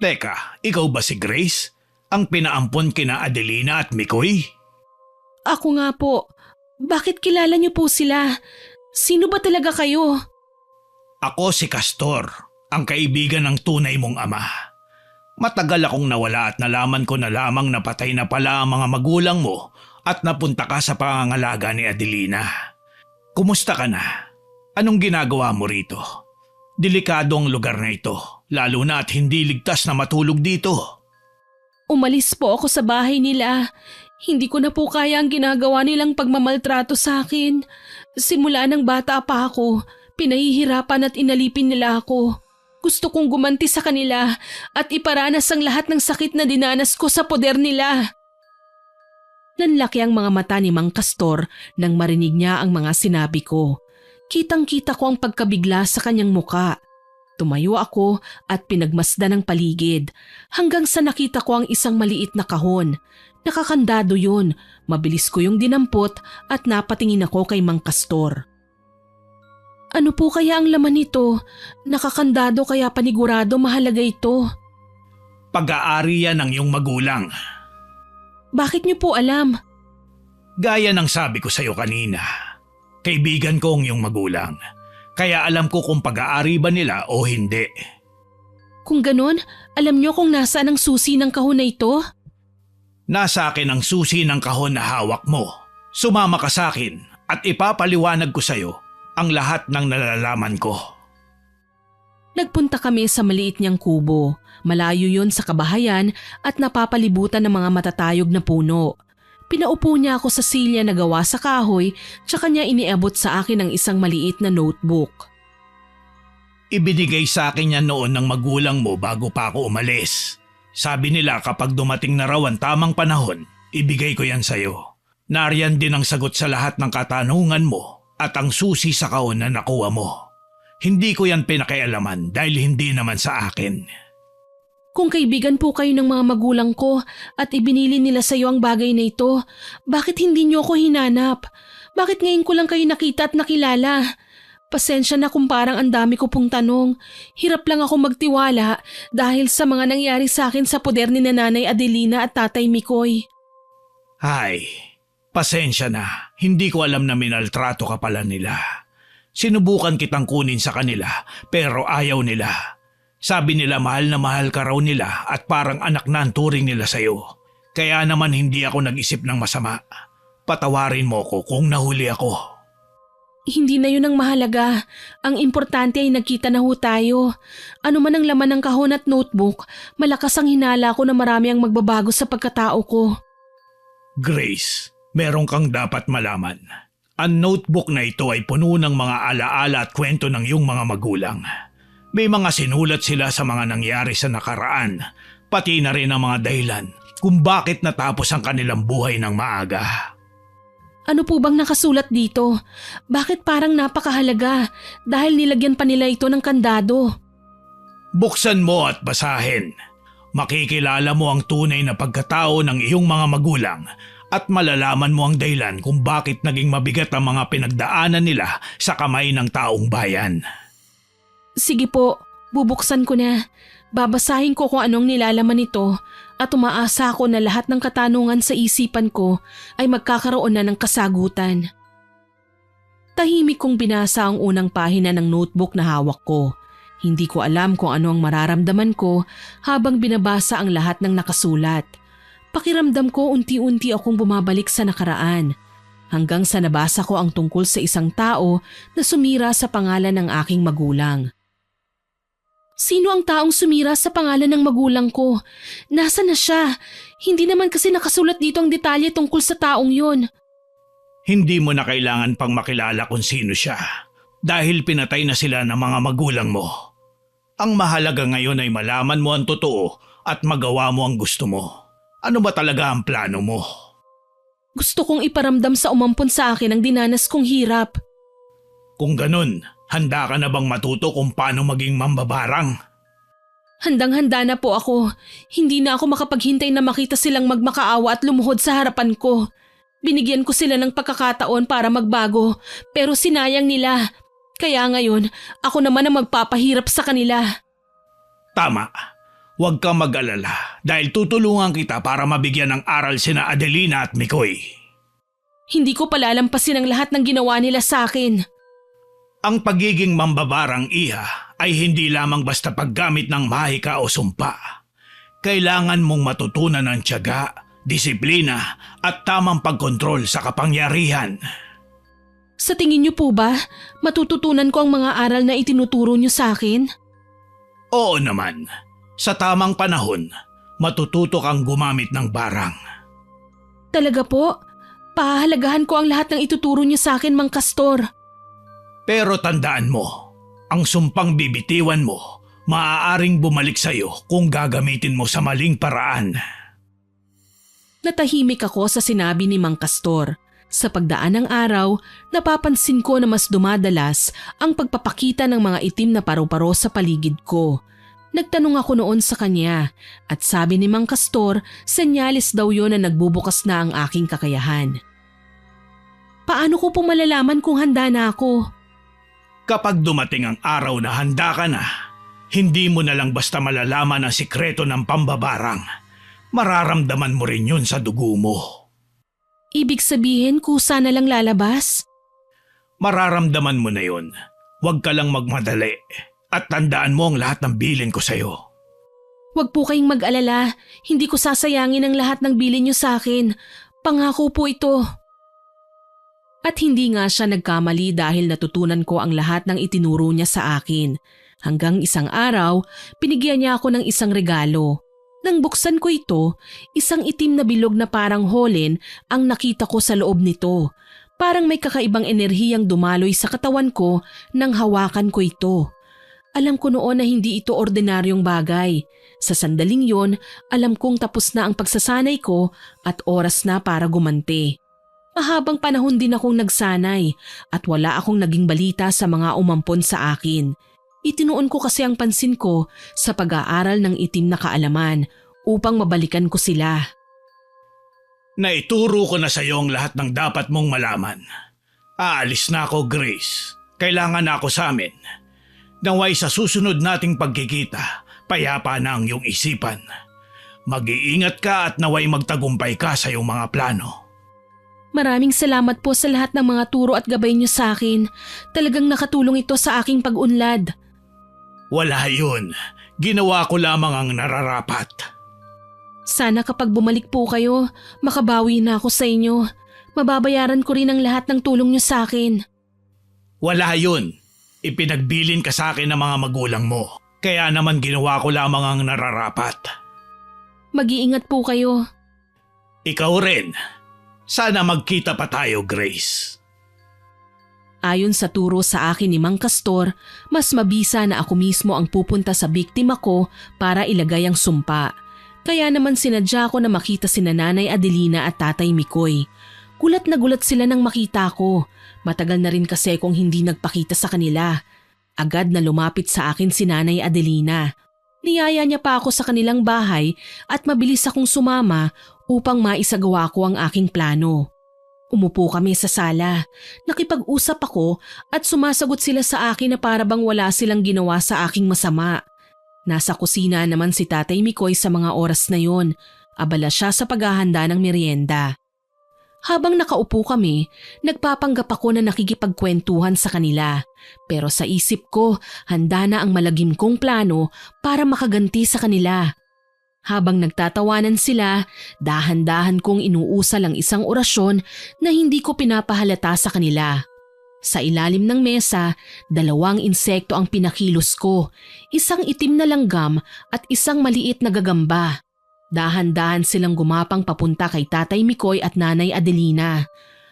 Teka, ikaw ba si Grace? Ang pinaampon kina Adelina at Mikoy? Ako nga po. Bakit kilala niyo po sila? Sino ba talaga kayo? Ako si Castor, ang kaibigan ng tunay mong ama. Matagal akong nawala at nalaman ko na lamang napatay na pala ang mga magulang mo at napunta ka sa pangangalaga ni Adelina. Kumusta ka na? Anong ginagawa mo rito? Delikado ang lugar na ito, lalo na at hindi ligtas na matulog dito. Umalis po ako sa bahay nila. Hindi ko na po kaya ang ginagawa nilang pagmamaltrato sa akin. Simula ng bata pa ako, pinahihirapan at inalipin nila ako. Gusto kong gumanti sa kanila at iparanas ang lahat ng sakit na dinanas ko sa poder nila. Nanlaki ang mga mata ni Mang Castor nang marinig niya ang mga sinabi ko. Kitang-kita ko ang pagkabigla sa kanyang muka. Tumayo ako at pinagmasdan ang paligid hanggang sa nakita ko ang isang maliit na kahon. Nakakandado yun. Mabilis ko yung dinampot at napatingin ako kay Mang Castor. Ano po kaya ang laman nito? Nakakandado kaya panigurado mahalaga ito. Pag-aari yan ng iyong magulang. Bakit niyo po alam? Gaya ng sabi ko sa iyo kanina, kaibigan ko ang iyong magulang. Kaya alam ko kung pag-aari ba nila o hindi. Kung ganon, alam niyo kung nasaan ang susi ng kahon na ito? Nasa akin ang susi ng kahon na hawak mo. Sumama ka sa akin at ipapaliwanag ko sa'yo ang lahat ng nalalaman ko. Nagpunta kami sa maliit niyang kubo. Malayo yon sa kabahayan at napapalibutan ng mga matatayog na puno. Pinaupo niya ako sa silya na gawa sa kahoy tsaka niya iniabot sa akin ang isang maliit na notebook. Ibinigay sa akin yan noon ng magulang mo bago pa ako umalis. Sabi nila kapag dumating na raw ang tamang panahon, ibigay ko yan sa'yo. Nariyan din ang sagot sa lahat ng katanungan mo at ang susi sa kahon na nakuha mo. Hindi ko yan pinakialaman dahil hindi naman sa akin. Kung kaibigan po kayo ng mga magulang ko at ibinili nila sa iyo ang bagay na ito, bakit hindi niyo ako hinanap? Bakit ngayon ko lang kayo nakita at nakilala? Pasensya na kung parang ang dami ko pong tanong. Hirap lang ako magtiwala dahil sa mga nangyari sa akin sa poder ni Nanay Adelina at Tatay Mikoy. Ay, pasensya na. Hindi ko alam na minaltrato ka pala nila. Sinubukan kitang kunin sa kanila pero ayaw nila. Sabi nila mahal na mahal ka raw nila at parang anak na ang turing nila sa'yo. Kaya naman hindi ako nag-isip ng masama. Patawarin mo ko kung nahuli ako. Hindi na yun ang mahalaga. Ang importante ay nagkita na ho tayo. Ano man ang laman ng kahon at notebook, malakas ang hinala ko na marami ang magbabago sa pagkatao ko. Grace, meron kang dapat malaman. Ang notebook na ito ay puno ng mga alaala at kwento ng iyong mga magulang. May mga sinulat sila sa mga nangyari sa nakaraan, pati na rin ang mga dahilan kung bakit natapos ang kanilang buhay ng maaga. Ano po bang nakasulat dito? Bakit parang napakahalaga dahil nilagyan pa nila ito ng kandado? Buksan mo at basahin. Makikilala mo ang tunay na pagkatao ng iyong mga magulang at malalaman mo ang dahilan kung bakit naging mabigat ang mga pinagdaanan nila sa kamay ng taong bayan. Sige po, bubuksan ko na. Babasahin ko kung anong nilalaman nito at umaasa ako na lahat ng katanungan sa isipan ko ay magkakaroon na ng kasagutan. Tahimik kong binasa ang unang pahina ng notebook na hawak ko. Hindi ko alam kung ano ang mararamdaman ko habang binabasa ang lahat ng nakasulat. Pakiramdam ko unti-unti akong bumabalik sa nakaraan. Hanggang sa nabasa ko ang tungkol sa isang tao na sumira sa pangalan ng aking magulang. Sino ang taong sumira sa pangalan ng magulang ko? Nasaan na siya? Hindi naman kasi nakasulat dito ang detalye tungkol sa taong yun. Hindi mo na kailangan pang makilala kung sino siya dahil pinatay na sila ng mga magulang mo. Ang mahalaga ngayon ay malaman mo ang totoo at magawa mo ang gusto mo. Ano ba talaga ang plano mo? Gusto kong iparamdam sa umampon sa akin ang dinanas kong hirap. Kung ganun, handa ka na bang matuto kung paano maging mambabarang? Handang-handa na po ako. Hindi na ako makapaghintay na makita silang magmakaawa at lumuhod sa harapan ko. Binigyan ko sila ng pagkakataon para magbago pero sinayang nila. Kaya ngayon, ako naman ang magpapahirap sa kanila. Tama. Huwag kang mag-alala dahil tutulungan kita para mabigyan ng aral sina Adelina at Mikoy. Hindi ko palalampasin ang lahat ng ginawa nila sa akin. Ang pagiging mambabarang iha ay hindi lamang basta paggamit ng mahika o sumpa. Kailangan mong matutunan ng tiyaga, disiplina at tamang pagkontrol sa kapangyarihan. Sa tingin niyo po ba, matututunan ko ang mga aral na itinuturo niyo sa akin? Oo naman. Sa tamang panahon, matututo kang gumamit ng barang. Talaga po? Pahahalagahan ko ang lahat ng ituturo niyo sa akin, Mang Castor. Pero tandaan mo, ang sumpang bibitiwan mo, maaaring bumalik sa'yo kung gagamitin mo sa maling paraan. Natahimik ako sa sinabi ni Mang Castor. Sa pagdaan ng araw, napapansin ko na mas dumadalas ang pagpapakita ng mga itim na paru-paro sa paligid ko. Nagtanong ako noon sa kanya at sabi ni Mang Castor, senyales daw yon na nagbubukas na ang aking kakayahan. Paano ko po malalaman kung handa na ako? Kapag dumating ang araw na handa ka na, hindi mo na lang basta malalaman ang sikreto ng pambabarang. Mararamdaman mo rin yun sa dugo mo. Ibig sabihin kusa na lang lalabas? Mararamdaman mo na yun. Huwag ka lang magmadali. At tandaan mo ang lahat ng bilin ko sa'yo. Huwag po kayong mag-alala, hindi ko sasayangin ang lahat ng bilin niyo sa akin. Pangako po ito. At hindi nga siya nagkamali dahil natutunan ko ang lahat ng itinuro niya sa akin. Hanggang isang araw, pinigyan niya ako ng isang regalo. Nang buksan ko ito, isang itim na bilog na parang holen ang nakita ko sa loob nito. Parang may kakaibang enerhiyang dumaloy sa katawan ko nang hawakan ko ito. Alam ko noon na hindi ito ordinaryong bagay. Sa sandaling yon, alam kong tapos na ang pagsasanay ko at oras na para gumanti. Mahabang panahon din akong nagsanay at wala akong naging balita sa mga umampon sa akin. Itinuon ko kasi ang pansin ko sa pag-aaral ng itim na kaalaman upang mabalikan ko sila. Naituro ko na sa iyo ang lahat ng dapat mong malaman. Aalis na ako, Grace. Kailangan na ako sa amin. Naway sa susunod nating pagkikita, payapa na ang iyong isipan. Mag-iingat ka at naway magtagumpay ka sa iyong mga plano. Maraming salamat po sa lahat ng mga turo at gabay niyo sa akin. Talagang nakatulong ito sa aking pag-unlad. Wala yun. Ginawa ko lamang ang nararapat. Sana kapag bumalik po kayo, makabawi na ako sa inyo. Mababayaran ko rin ang lahat ng tulong niyo sa akin. Wala yun. Ipinagbilin ka sa akin ng mga magulang mo. Kaya naman ginawa ko lamang ang nararapat. Mag-iingat po kayo. Ikaw rin. Sana magkita pa tayo, Grace. Ayon sa turo sa akin ni Mang Castor, mas mabisa na ako mismo ang pupunta sa biktima ko para ilagay ang sumpa. Kaya naman sinadya ko na makita sina Nanay Adelina at Tatay Mikoy. Gulat na gulat sila nang makita ko. Matagal na rin kasi kung hindi nagpakita sa kanila. Agad na lumapit sa akin si Nanay Adelina. Niyaya niya pa ako sa kanilang bahay at mabilis akong sumama upang maisagawa ko ang aking plano. Umupo kami sa sala. Nakipag-usap ako at sumasagot sila sa akin na para bang wala silang ginawa sa aking masama. Nasa kusina naman si Tatay Mikoy sa mga oras na yon. Abala siya sa paghahanda ng merienda. Habang nakaupo kami, nagpapanggap ako na nakikipagkwentuhan sa kanila. Pero sa isip ko, handa na ang malagim kong plano para makaganti sa kanila. Habang nagtatawanan sila, dahan-dahan kong inuusal ang isang orasyon na hindi ko pinapahalata sa kanila. Sa ilalim ng mesa, 2 insekto ang pinakilos ko, isang itim na langgam at isang maliit na gagamba. Dahan-dahan silang gumapang papunta kay Tatay Mikoy at Nanay Adelina.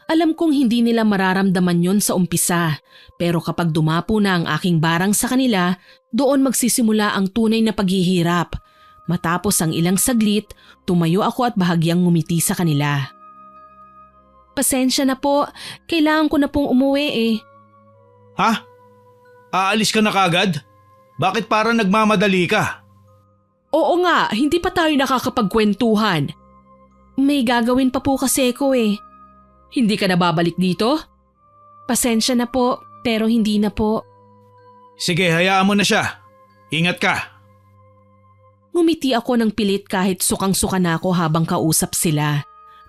Alam kong hindi nila mararamdaman yon sa umpisa, pero kapag dumapo na ang aking barang sa kanila, doon magsisimula ang tunay na paghihirap. Matapos ang ilang saglit, tumayo ako at bahagyang ngumiti sa kanila. Pasensya na po, kailangan ko na pong umuwi eh. Ha? Aalis ka na kagad? Bakit parang nagmamadali ka? Oo nga, hindi pa tayo nakakapagkwentuhan. May gagawin pa po kasi ko eh. Hindi ka na babalik dito? Pasensya na po, pero hindi na po. Sige, hayaan mo na siya. Ingat ka. Ngumiti ako ng pilit kahit sukang-suka na ako habang kausap sila.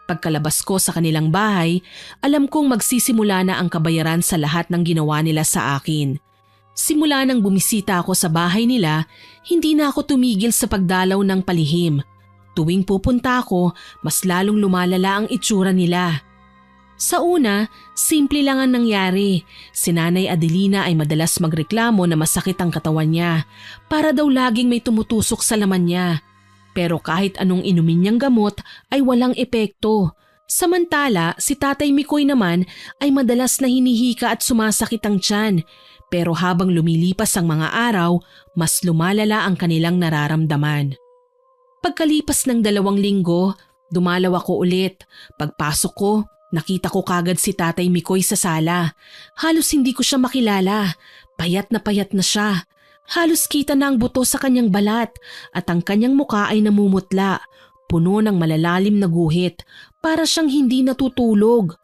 Pagkalabas ko sa kanilang bahay, alam kong magsisimula na ang kabayaran sa lahat ng ginawa nila sa akin. Simula nang bumisita ako sa bahay nila, hindi na ako tumigil sa pagdalaw ng palihim. Tuwing pupunta ako, mas lalong lumalala ang itsura nila. Sa una, simple lang ang nangyari. Si Nanay Adelina ay madalas magreklamo na masakit ang katawan niya, para daw laging may tumutusok sa laman niya. Pero kahit anong inumin niyang gamot ay walang epekto. Samantala, si Tatay Mikoy naman ay madalas na hinihika at sumasakit ang tiyan. Pero habang lumilipas ang mga araw, mas lumalala ang kanilang nararamdaman. Pagkalipas ng 2 linggo, dumalaw ako ulit. Pagpasok ko, nakita ko kagad si Tatay Mikoy sa sala. Halos hindi ko siya makilala. Payat na siya. Halos kita na ang buto sa kanyang balat at ang kanyang muka ay namumutla, puno ng malalalim na guhit, para siyang hindi natutulog.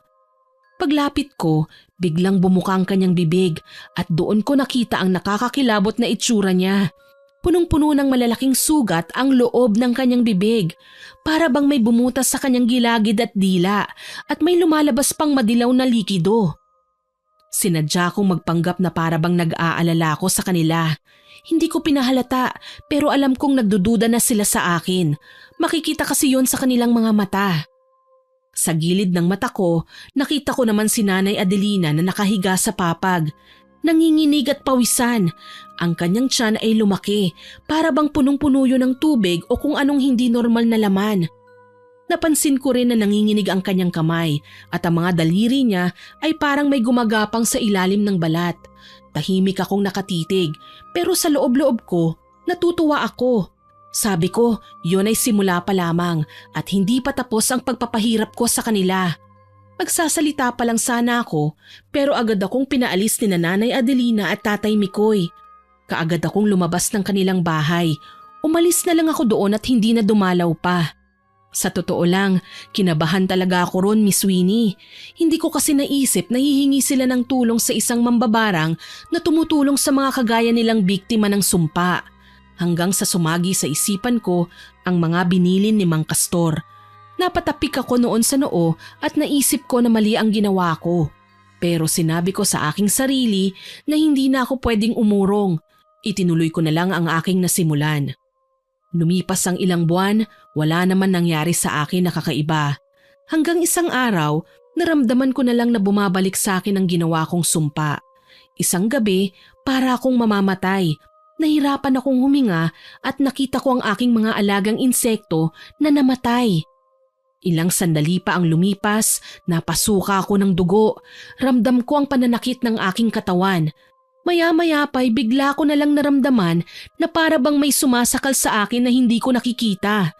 Paglapit ko, biglang bumuka ang kanyang bibig at doon ko nakita ang nakakakilabot na itsura niya. Punong-puno ng malalaking sugat ang loob ng kanyang bibig, para bang may bumutas sa kanyang gilagid at dila at may lumalabas pang madilaw na likido. Sinadya kong magpanggap na para bang nag-aalala ko sa kanila. Hindi ko pinahalata pero alam kong nagdududa na sila sa akin. Makikita kasi yon sa kanilang mga mata. Sa gilid ng mata ko, nakita ko naman si Nanay Adelina na nakahiga sa papag. Nanginginig at pawisan. Ang kanyang tiyan ay lumaki, para bang punong-puno yun ng tubig o kung anong hindi normal na laman. Napansin ko rin na nanginginig ang kanyang kamay at ang mga daliri niya ay parang may gumagapang sa ilalim ng balat. Tahimik akong nakatitig pero sa loob-loob ko, natutuwa ako. Sabi ko, yun ay simula pa lamang at hindi pa tapos ang pagpapahirap ko sa kanila. Magsasalita pa lang sana ako pero agad akong pinaalis ni Nanay Adelina at Tatay Mikoy. Kaagad akong lumabas ng kanilang bahay. Umalis na lang ako doon at hindi na dumalaw pa. Sa totoo lang, kinabahan talaga ako ron, Miss Winnie. Hindi ko kasi naisip na hihingi sila ng tulong sa isang mambabarang na tumutulong sa mga kagaya nilang biktima ng sumpa. Hanggang sa sumagi sa isipan ko ang mga binilin ni Mang Castor. Napatapik ako noon sa noo at naisip ko na mali ang ginawa ko. Pero sinabi ko sa aking sarili na hindi na ako pwedeng umurong. Itinuloy ko na lang ang aking nasimulan. Lumipas ang ilang buwan, wala naman nangyari sa akin na kakaiba. Hanggang isang araw, naramdaman ko na lang na bumabalik sa akin ang ginawa kong sumpa. Isang gabi, para akong mamamatay. Nahirapan akong huminga at nakita ko ang aking mga alagang insekto na namatay. Ilang sandali pa ang lumipas, napasuka ako ng dugo. Ramdam ko ang pananakit ng aking katawan. Maya-maya pa'y bigla ko na lang naramdaman na para bang may sumasakal sa akin na hindi ko nakikita.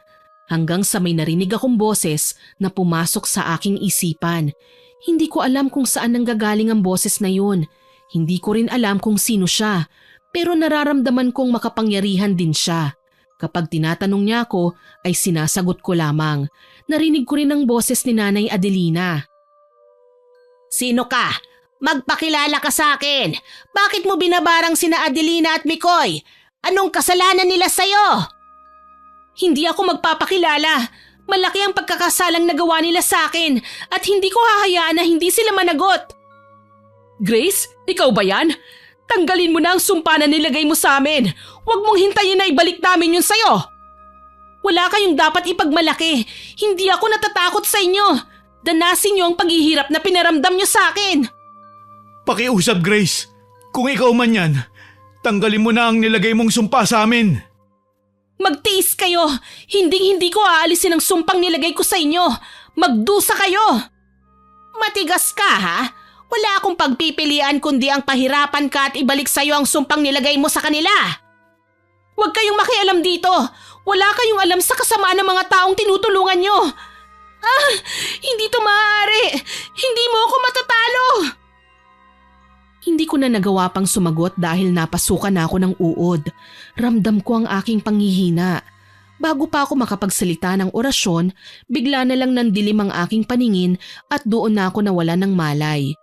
Hanggang sa may narinig akong boses na pumasok sa aking isipan. Hindi ko alam kung saan nanggagaling ang boses na yun. Hindi ko rin alam kung sino siya. Pero nararamdaman kong makapangyarihan din siya. Kapag tinatanong niya ako ay sinasagot ko lamang. Narinig ko rin ang boses ni Nanay Adelina. Sino ka? Magpakilala ka sa akin. Bakit mo binabarang sina Adelina at Mikoy? Anong kasalanan nila sa'yo? Hindi ako magpapakilala. Malaki ang pagkakasalang nagawa nila sa akin at hindi ko hahayaan na hindi sila managot. Grace, ikaw ba yan? Tanggalin mo na ang sumpa na nilagay mo sa amin. Huwag mong hintayin na ibalik namin yun sa'yo. Wala kayong dapat ipagmalaki. Hindi ako natatakot sa inyo. Danasin niyo ang paghihirap na pinaramdam niyo sa akin. Pakiusap, Grace. Kung ikaw man yan, tanggalin mo na ang nilagay mong sumpa sa amin. Magtiis kayo. Hindi ko aalisin ang sumpang nilagay ko sa inyo. Magdusa kayo. Matigas ka ha? Wala akong pagpipilian kundi ang pahirapan ka at ibalik sa'yo ang sumpang nilagay mo sa kanila. Huwag kayong makialam dito. Wala kayong alam sa kasamaan ng mga taong tinutulungan nyo. Hindi to maaari. Hindi mo ako matatalo. Hindi ko na nagawa pang sumagot dahil napasukan na ako ng uod. Ramdam ko ang aking panghihina. Bago pa ako makapagsalita ng orasyon, bigla na lang nandilim ang aking paningin at doon na ako nawala ng malay.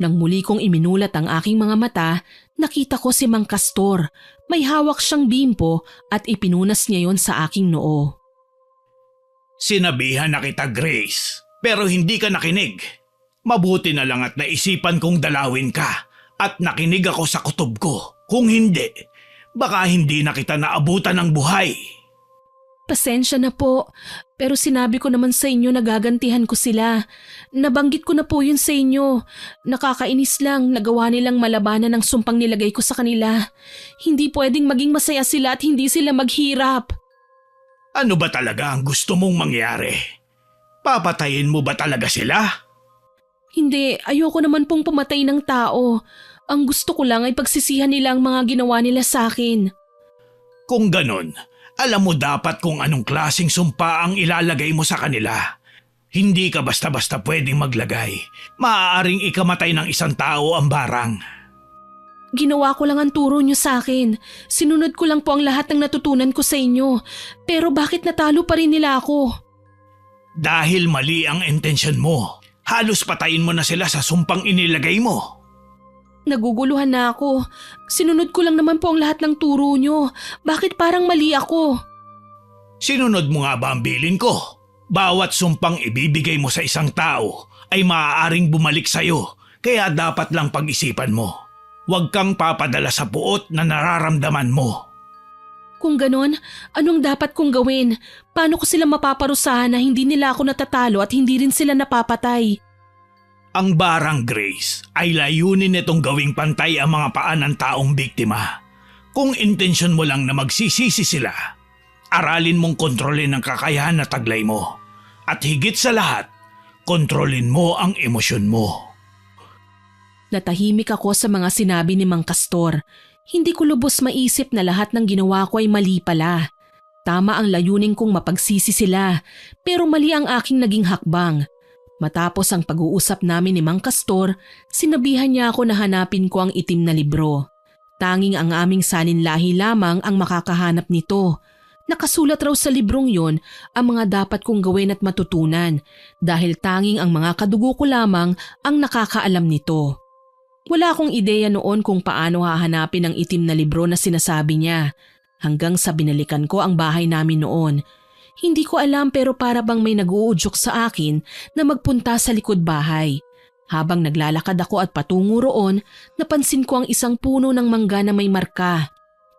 Nang muli kong iminulat ang aking mga mata, nakita ko si Mang Castor. May hawak siyang bimpo at ipinunas niya yon sa aking noo. Sinabihan na kita, Grace, pero hindi ka nakinig. Mabuti na lang at naisipan kong dalawin ka at nakinig ako sa kutob ko. Kung hindi, baka hindi na kita naabutan ng buhay. Pasensya na po, pero sinabi ko naman sa inyo na gagantihan ko sila. Nabanggit ko na po yun sa inyo. Nakakainis lang, nagawa nilang malabanan ng sumpang nilagay ko sa kanila. Hindi pwedeng maging masaya sila at hindi sila maghirap. Ano ba talaga ang gusto mong mangyari? Papatayin mo ba talaga sila? Hindi, ayoko naman pong pumatay ng tao. Ang gusto ko lang ay pagsisihan nila ang mga ginawa nila sa akin. Kung ganon, alam mo dapat kung anong klaseng sumpa ang ilalagay mo sa kanila. Hindi ka basta-basta pwedeng maglagay. Maaaring ikamatay ng isang tao ang barang. Ginawa ko lang ang turo niyo sa akin. Sinunod ko lang po ang lahat ng natutunan ko sa inyo. Pero bakit natalo pa rin nila ako? Dahil mali ang intensyon mo. Halos patayin mo na sila sa sumpang inilagay mo. Naguguluhan na ako. Sinunod ko lang naman po ang lahat ng turo niyo. Bakit parang mali ako? Sinunod mo nga ba ang bilin ko? Bawat sumpang ibibigay mo sa isang tao ay maaaring bumalik sa'yo Kaya dapat lang pag-isipan mo. Huwag kang papadala sa puot na nararamdaman mo. Kung ganon, anong dapat kong gawin? Paano ko sila mapaparusahan na hindi nila ako natatalo at hindi rin sila napapatay? Ang barang, Grace, ay layunin nitong gawing pantay ang mga paa ng taong biktima. Kung intensyon mo lang na magsisisi sila, aralin mong kontrolin ang kakayahan na taglay mo. At higit sa lahat, kontrolin mo ang emosyon mo. Natahimik ako sa mga sinabi ni Mang Castor. Hindi ko lubos maisip na lahat ng ginawa ko ay mali pala. Tama ang layunin kong mapagsisi sila, pero mali ang aking naging hakbang. Matapos ang pag-uusap namin ni Mang Castor, sinabihan niya ako na hanapin ko ang itim na libro. Tanging ang aming saninlahi lamang ang makakahanap nito. Nakasulat raw sa librong yon ang mga dapat kong gawin at matutunan dahil tanging ang mga kadugo ko lamang ang nakakaalam nito. Wala akong ideya noon kung paano hahanapin ang itim na libro na sinasabi niya. Hanggang sa binalikan ko ang bahay namin noon. Hindi ko alam pero para bang may nag-uudyok sa akin na magpunta sa likod bahay. Habang naglalakad ako at patungo roon, napansin ko ang isang puno ng mangga na may marka.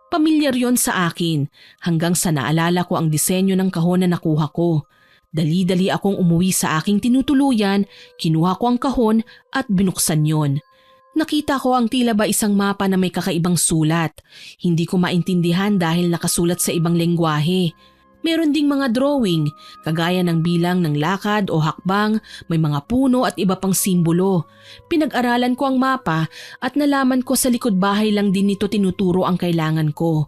Pamilyar yon sa akin hanggang sa naalala ko ang disenyo ng kahon na nakuha ko. Dali-dali akong umuwi sa aking tinutuluyan, kinuha ko ang kahon at binuksan yon. Nakita ko ang tila ba isang mapa na may kakaibang sulat. Hindi ko maintindihan dahil nakasulat sa ibang lengguwahe. Meron ding mga drawing, kagaya ng bilang ng lakad o hakbang, may mga puno at iba pang simbolo. Pinag-aralan ko ang mapa at nalaman ko sa likod bahay lang din nito tinuturo ang kailangan ko.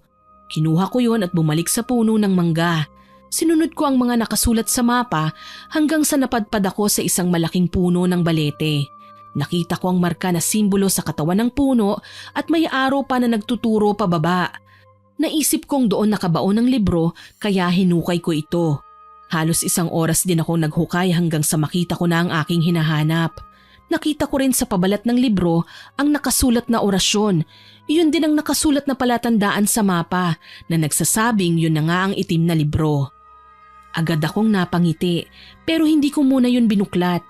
Kinuha ko yon at bumalik sa puno ng mangga. Sinunod ko ang mga nakasulat sa mapa hanggang sa napadpad ako sa isang malaking puno ng balete. Nakita ko ang marka na simbolo sa katawan ng puno at may araw pa na nagtuturo pababa. Naisip kong doon nakabaon ng libro kaya hinukay ko ito. Halos 1 oras din akong naghukay hanggang sa makita ko na ang aking hinahanap. Nakita ko rin sa pabalat ng libro ang nakasulat na orasyon. Iyon din ang nakasulat na palatandaan sa mapa na nagsasabing yun na nga ang itim na libro. Agad akong napangiti pero hindi ko muna yun binuklat.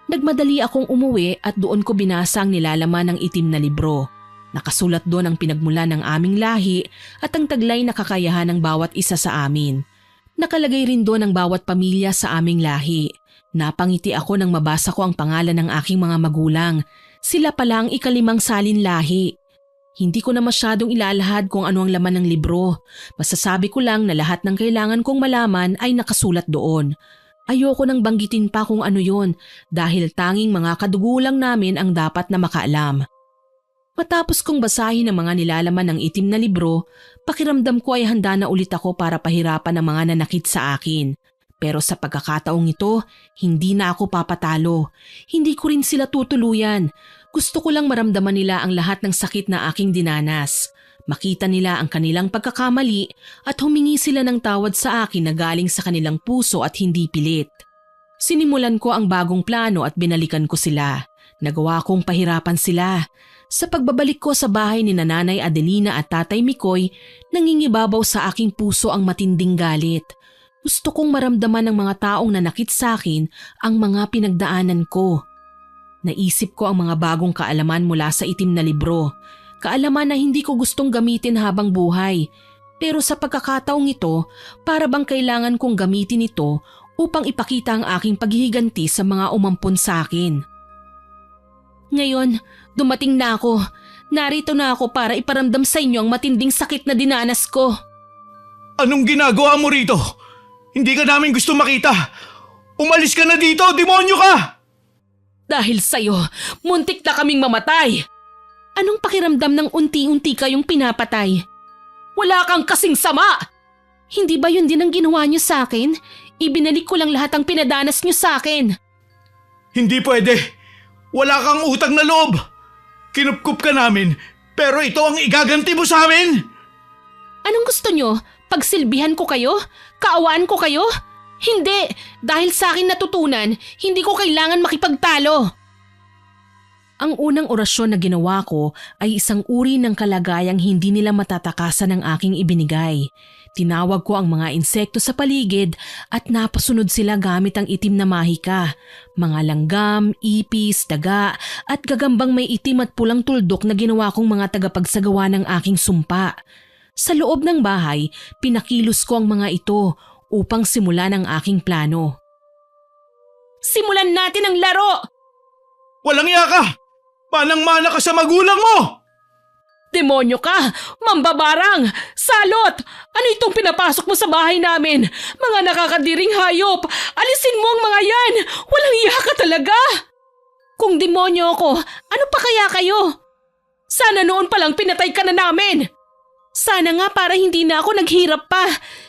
Nagmadali akong umuwi at doon ko binasa ang nilalaman ng itim na libro. Nakasulat doon ang pinagmula ng aming lahi at ang taglay na kakayahan ng bawat isa sa amin. Nakalagay rin doon ang bawat pamilya sa aming lahi. Napangiti ako nang mabasa ko ang pangalan ng aking mga magulang. Sila pala ang 5 salinlahi. Hindi ko na masyadong ilalahad kung ano ang laman ng libro. Masasabi ko lang na lahat ng kailangan kong malaman ay nakasulat doon. Ayoko nang banggitin pa kung ano yon dahil tanging mga kadugo lang namin ang dapat na makaalam. Matapos kong basahin ang mga nilalaman ng itim na libro, pakiramdam ko ay handa na ulit ako para pahirapan ang mga nanakit sa akin. Pero sa pagkakataong ito, hindi na ako papatalo. Hindi ko rin sila tutuluyan. Gusto ko lang maramdaman nila ang lahat ng sakit na aking dinanas. Makita nila ang kanilang pagkakamali at humingi sila ng tawad sa akin na galing sa kanilang puso at hindi pilit. Sinimulan ko ang bagong plano at binalikan ko sila. Nagawa kong pahirapan sila. Sa pagbabalik ko sa bahay ni Nanay Adelina at Tatay Mikoy, nangingibabaw sa aking puso ang matinding galit. Gusto kong maramdaman ng mga taong nanakit sa akin ang mga pinagdaanan ko. Naisip ko ang mga bagong kaalaman mula sa itim na libro. Kaalaman na hindi ko gustong gamitin habang buhay. Pero sa pagkakataong ito, para bang kailangan kong gamitin ito upang ipakita ang aking paghihiganti sa mga umampon sa akin. Ngayon, dumating na ako. Narito na ako para iparamdam sa inyo ang matinding sakit na dinanas ko. Anong ginagawa mo rito? Hindi ka namin gusto makita. Umalis ka na dito, demonyo ka! Dahil sa'yo, muntik na kaming mamatay. Anong pakiramdam ng unti-unti kayong pinapatay? Wala kang kasing sama! Hindi ba yun din ang ginawa niyo sa akin? Ibinalik ko lang lahat ang pinadanas niyo sa akin. Hindi pwede. Wala kang utang na loob. Kinupkup ka namin, pero ito ang igaganti mo sa amin. Anong gusto niyo? Pagsilbihan ko kayo? Kaawaan ko kayo? Hindi! Dahil sa akin natutunan, hindi ko kailangan makipagtalo. Ang unang orasyon na ginawa ko ay isang uri ng kalagayang hindi nila matatakasan ng aking ibinigay. Tinawag ko ang mga insekto sa paligid at napasunod sila gamit ang itim na mahika. Mga langgam, ipis, daga at gagambang may itim at pulang tuldok na ginawa kong mga tagapagsagawa ng aking sumpa. Sa loob ng bahay, pinakilos ko ang mga ito upang simulan ang aking plano. Simulan natin ang laro! Walang iya ka! Manang-mana ka sa magulang mo! Demonyo ka! Mambabarang! Salot! Ano itong pinapasok mo sa bahay namin? Mga nakakadiring hayop! Alisin mo ang mga yan! Walang iya ka talaga! Kung demonyo ako, ano pa kaya kayo? Sana noon palang pinatay ka na namin! Sana nga para hindi na ako naghirap pa.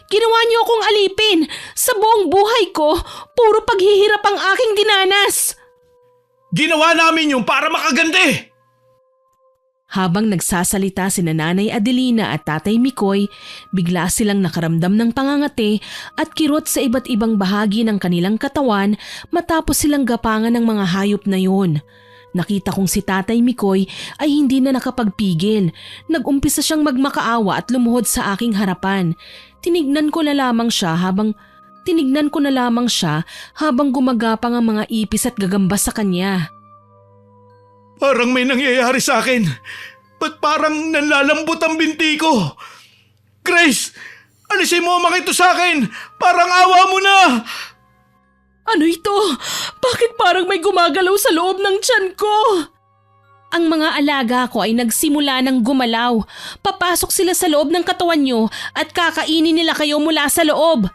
Ginawa niyo akong alipin. Sa buong buhay ko, puro paghihirap ang aking dinanas. Ginawa namin yung para makagandi! Habang nagsasalita sina Nanay Adelina at Tatay Mikoy, bigla silang nakaramdam ng pangangati at kirot sa iba't ibang bahagi ng kanilang katawan matapos silang gapangan ng mga hayop na yun. Nakita kong si Tatay Mikoy ay hindi na nakapagpigil. Nag-umpisa siyang magmakaawa at lumuhod sa aking harapan. Tinignan ko na lamang siya habang gumagapang ang mga ipis at gagamba sa kanya. Parang may nangyayari sa akin. Ba't parang nanlalambot ang binti ko? Grace, alisin mo ang mga ito sa akin. Parang awa mo na. Ano ito? Bakit parang may gumagalaw sa loob ng tiyan ko? Ang mga alaga ko ay nagsimula ng gumalaw. Papasok sila sa loob ng katawan nyo at kakainin nila kayo mula sa loob.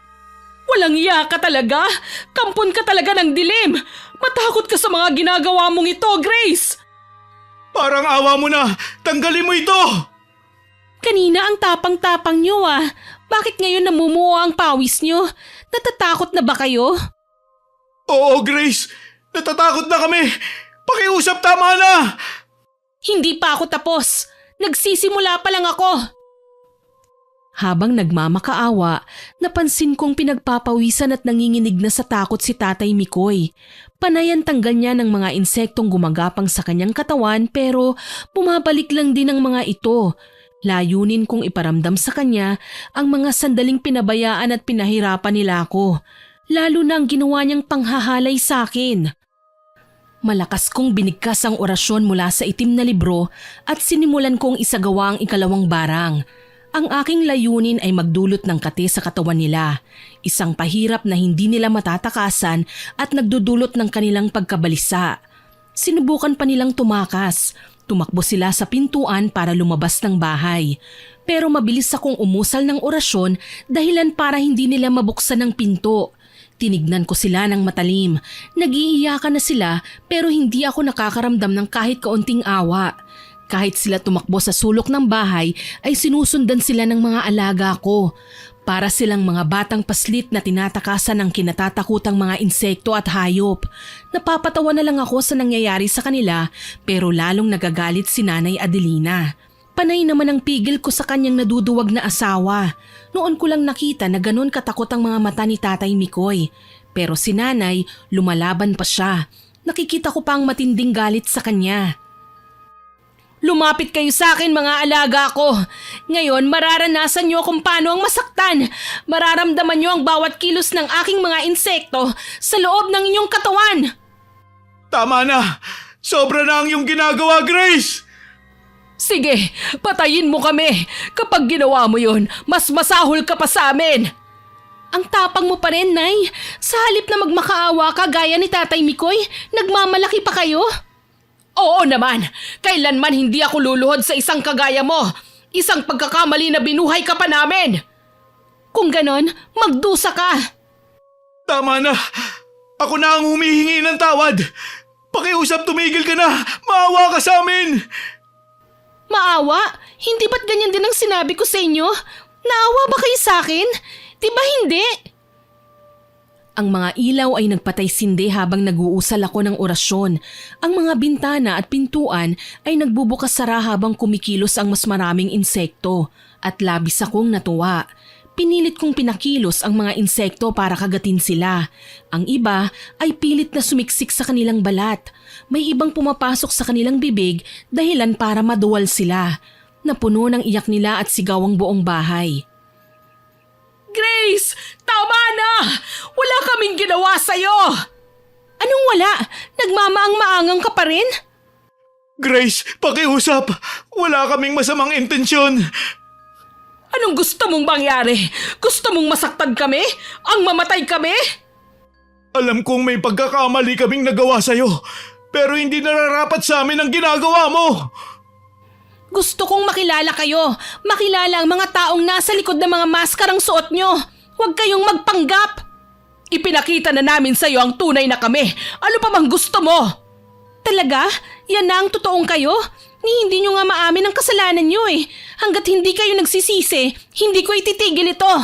Walang iya ka talaga? Kampon ka talaga ng dilim. Matakot ka sa mga ginagawa mong ito, Grace. Parang awa mo na. Tanggalin mo ito. Kanina ang tapang-tapang nyo ah. Bakit ngayon namumuo ang pawis nyo? Natatakot na ba kayo? Oo, Grace. Natatakot na kami. Pakiusap, tama na. Hindi pa ako tapos. Nagsisimula pa lang ako. Habang nagmamakaawa, napansin kong pinagpapawisan at nanginginig na sa takot si Tatay Mikoy. Panay ang tanggal niya ng mga insektong gumagapang sa kanyang katawan pero bumabalik lang din ang mga ito. Layunin kong iparamdam sa kanya ang mga sandaling pinabayaan at pinahirapan nila ako. Lalo na ang ginawa niyang panghahalay sa akin. Malakas kong binigkas ang orasyon mula sa itim na libro at sinimulan kong isagawa ang ikalawang barang. Ang aking layunin ay magdulot ng kate sa katawan nila, isang pahirap na hindi nila matatakasan at nagdudulot ng kanilang pagkabalisa. Sinubukan pa nilang tumakas. Tumakbo sila sa pintuan para lumabas ng bahay. Pero mabilis akong umusal ng orasyon dahilan para hindi nila mabuksan ang pinto. Tinignan ko sila ng matalim. Nag-iiyakan na sila pero hindi ako nakakaramdam ng kahit kaunting awa. Kahit sila tumakbo sa sulok ng bahay ay sinusundan sila ng mga alaga ko. Para silang mga batang paslit na tinatakasan ng kinatatakutang mga insekto at hayop. Napapatawa na lang ako sa nangyayari sa kanila pero lalong nagagalit si Nanay Adelina. Panay naman ang pigil ko sa kanyang naduduwag na asawa. Noon ko lang nakita na ganon katakot ang mga mata ni Tatay Mikoy. Pero si Nanay, lumalaban pa siya. Nakikita ko pa ang matinding galit sa kanya. Lumapit kayo sa akin mga alaga ko. Ngayon mararanasan niyo kung paano ang masaktan. Mararamdaman niyo ang bawat kilos ng aking mga insekto sa loob ng inyong katawan. Tama na. Sobra na ang iyong ginagawa, Grace. Sige, patayin mo kami. Kapag ginawa mo yun, mas masahol ka pa sa amin. Ang tapang mo pa rin, Nay. Sa halip na magmakaawa ka gaya ni Tatay Mikoy, nagmamalaki pa kayo? Oo naman. Kailanman hindi ako luluhod sa isang kagaya mo. Isang pagkakamali na binuhay ka pa namin. Kung ganon, magdusa ka. Tama na. Ako na ang humihingi ng tawad. Pakiusap, tumigil ka na. Maawa ka sa amin. Maawa? Hindi ba't ganyan din ang sinabi ko sa inyo? Naawa ba kayo sa akin? Di ba hindi? Ang mga ilaw ay nagpatay-sindi habang nag-uusal ako ng orasyon. Ang mga bintana at pintuan ay nagbubukas-sara habang kumikilos ang mas maraming insekto at labis akong natuwa. Pinilit kong pinakilos ang mga insekto para kagatin sila. Ang iba ay pilit na sumiksik sa kanilang balat. May ibang pumapasok sa kanilang bibig dahilan para maduwal sila. Napuno ng iyak nila at sigaw ang buong bahay. Grace! Tama na! Wala kaming ginawa sa'yo! Anong wala? Nagmamaang-maangang ka pa rin? Grace, pakiusap! Wala kaming masamang intensyon! Anong gusto mong mangyari? Gusto mong masaktan kami? Ang mamatay kami? Alam kong may pagkakamali kaming nagawa sa'yo, pero hindi nararapat sa amin ang ginagawa mo! Gusto kong makilala kayo. Makilala ang mga taong nasa likod ng mga maskarang suot nyo. Huwag kayong magpanggap. Ipinakita na namin sa'yo ang tunay na kami. Ano pa bang gusto mo? Talaga? Yan na ang totoong kayo? Hindi nyo nga maamin ang kasalanan nyo eh. Hanggat hindi kayo nagsisisi, hindi ko ititigil ito.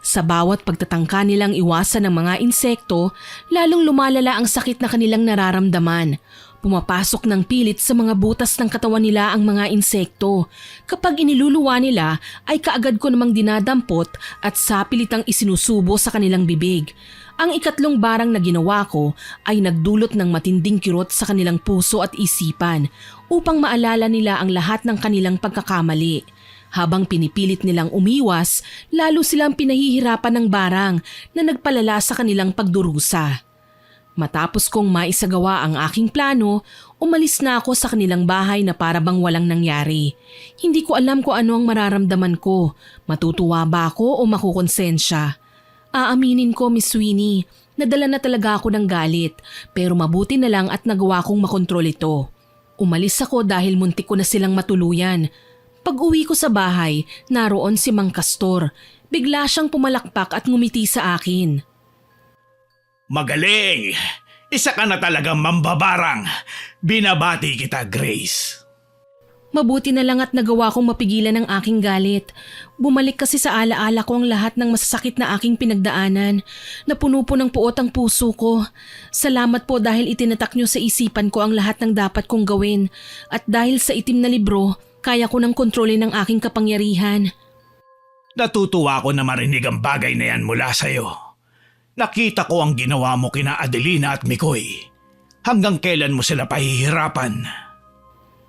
Sa bawat pagtatangka nilang iwasan ng mga insekto, lalong lumalala ang sakit na kanilang nararamdaman. Pumapasok ng pilit sa mga butas ng katawan nila ang mga insekto. Kapag iniluluwa nila ay kaagad ko namang dinadampot at sapilitang isinusubo sa kanilang bibig. Ang ikatlong barang na ginawa ko ay nagdulot ng matinding kirot sa kanilang puso at isipan upang maalala nila ang lahat ng kanilang pagkakamali. Habang pinipilit nilang umiwas, lalo silang pinahihirapan ng barang na nagpalala sa kanilang pagdurusa. Matapos kong maisagawa ang aking plano, umalis na ako sa kanilang bahay na para bang walang nangyari. Hindi ko alam kung ano ang mararamdaman ko. Matutuwa ba ako o makukonsensya? Aaminin ko, Miss Sweeney, nadala na talaga ako ng galit, pero mabuti na lang at nagawa kong makontrol ito. Umalis ako dahil muntik ko na silang matuluyan. Pag-uwi ko sa bahay, naroon si Mang Castor. Bigla siyang pumalakpak at ngumiti sa akin. Magaling! Isa ka na talagang mambabarang. Binabati kita, Grace. Mabuti na lang at nagawa kong mapigilan ang aking galit. Bumalik kasi sa alaala ko ang lahat ng masasakit na aking pinagdaanan. Napuno po ng puot ang puso ko. Salamat po dahil itinatak niyo sa isipan ko ang lahat ng dapat kong gawin. At dahil sa itim na libro, kaya ko nang kontrolin ang aking kapangyarihan. Natutuwa ko na marinig ang bagay na yan mula sa'yo. Nakita ko ang ginawa mo kina Adelina at Mikoy. Hanggang kailan mo sila pahihirapan?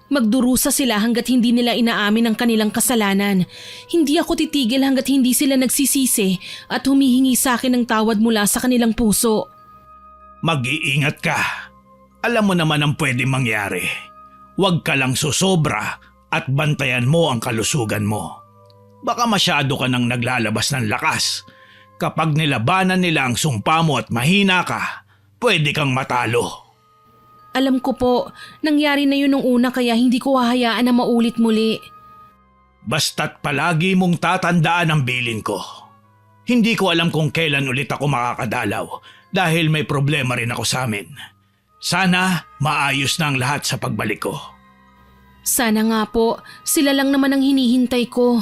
Magdurusa sila hanggat hindi nila inaamin ang kanilang kasalanan. Hindi ako titigil hanggat hindi sila nagsisisi at humihingi sa akin ng tawad mula sa kanilang puso. Mag-iingat ka. Alam mo naman ang pwedeng mangyari. Huwag ka lang susobra at bantayan mo ang kalusugan mo. Baka masyado ka nang naglalabas ng lakas. Kapag nilabanan nila ang sumpa mo at mahina ka, pwede kang matalo. Alam ko po, nangyari na yun nung una kaya hindi ko hahayaan na maulit muli. Basta't palagi mong tatandaan ang bilin ko. Hindi ko alam kung kailan ulit ako makakadalaw dahil may problema rin ako sa amin. Sana maayos na ang lahat sa pagbalik ko. Sana nga po, sila lang naman ang hinihintay ko.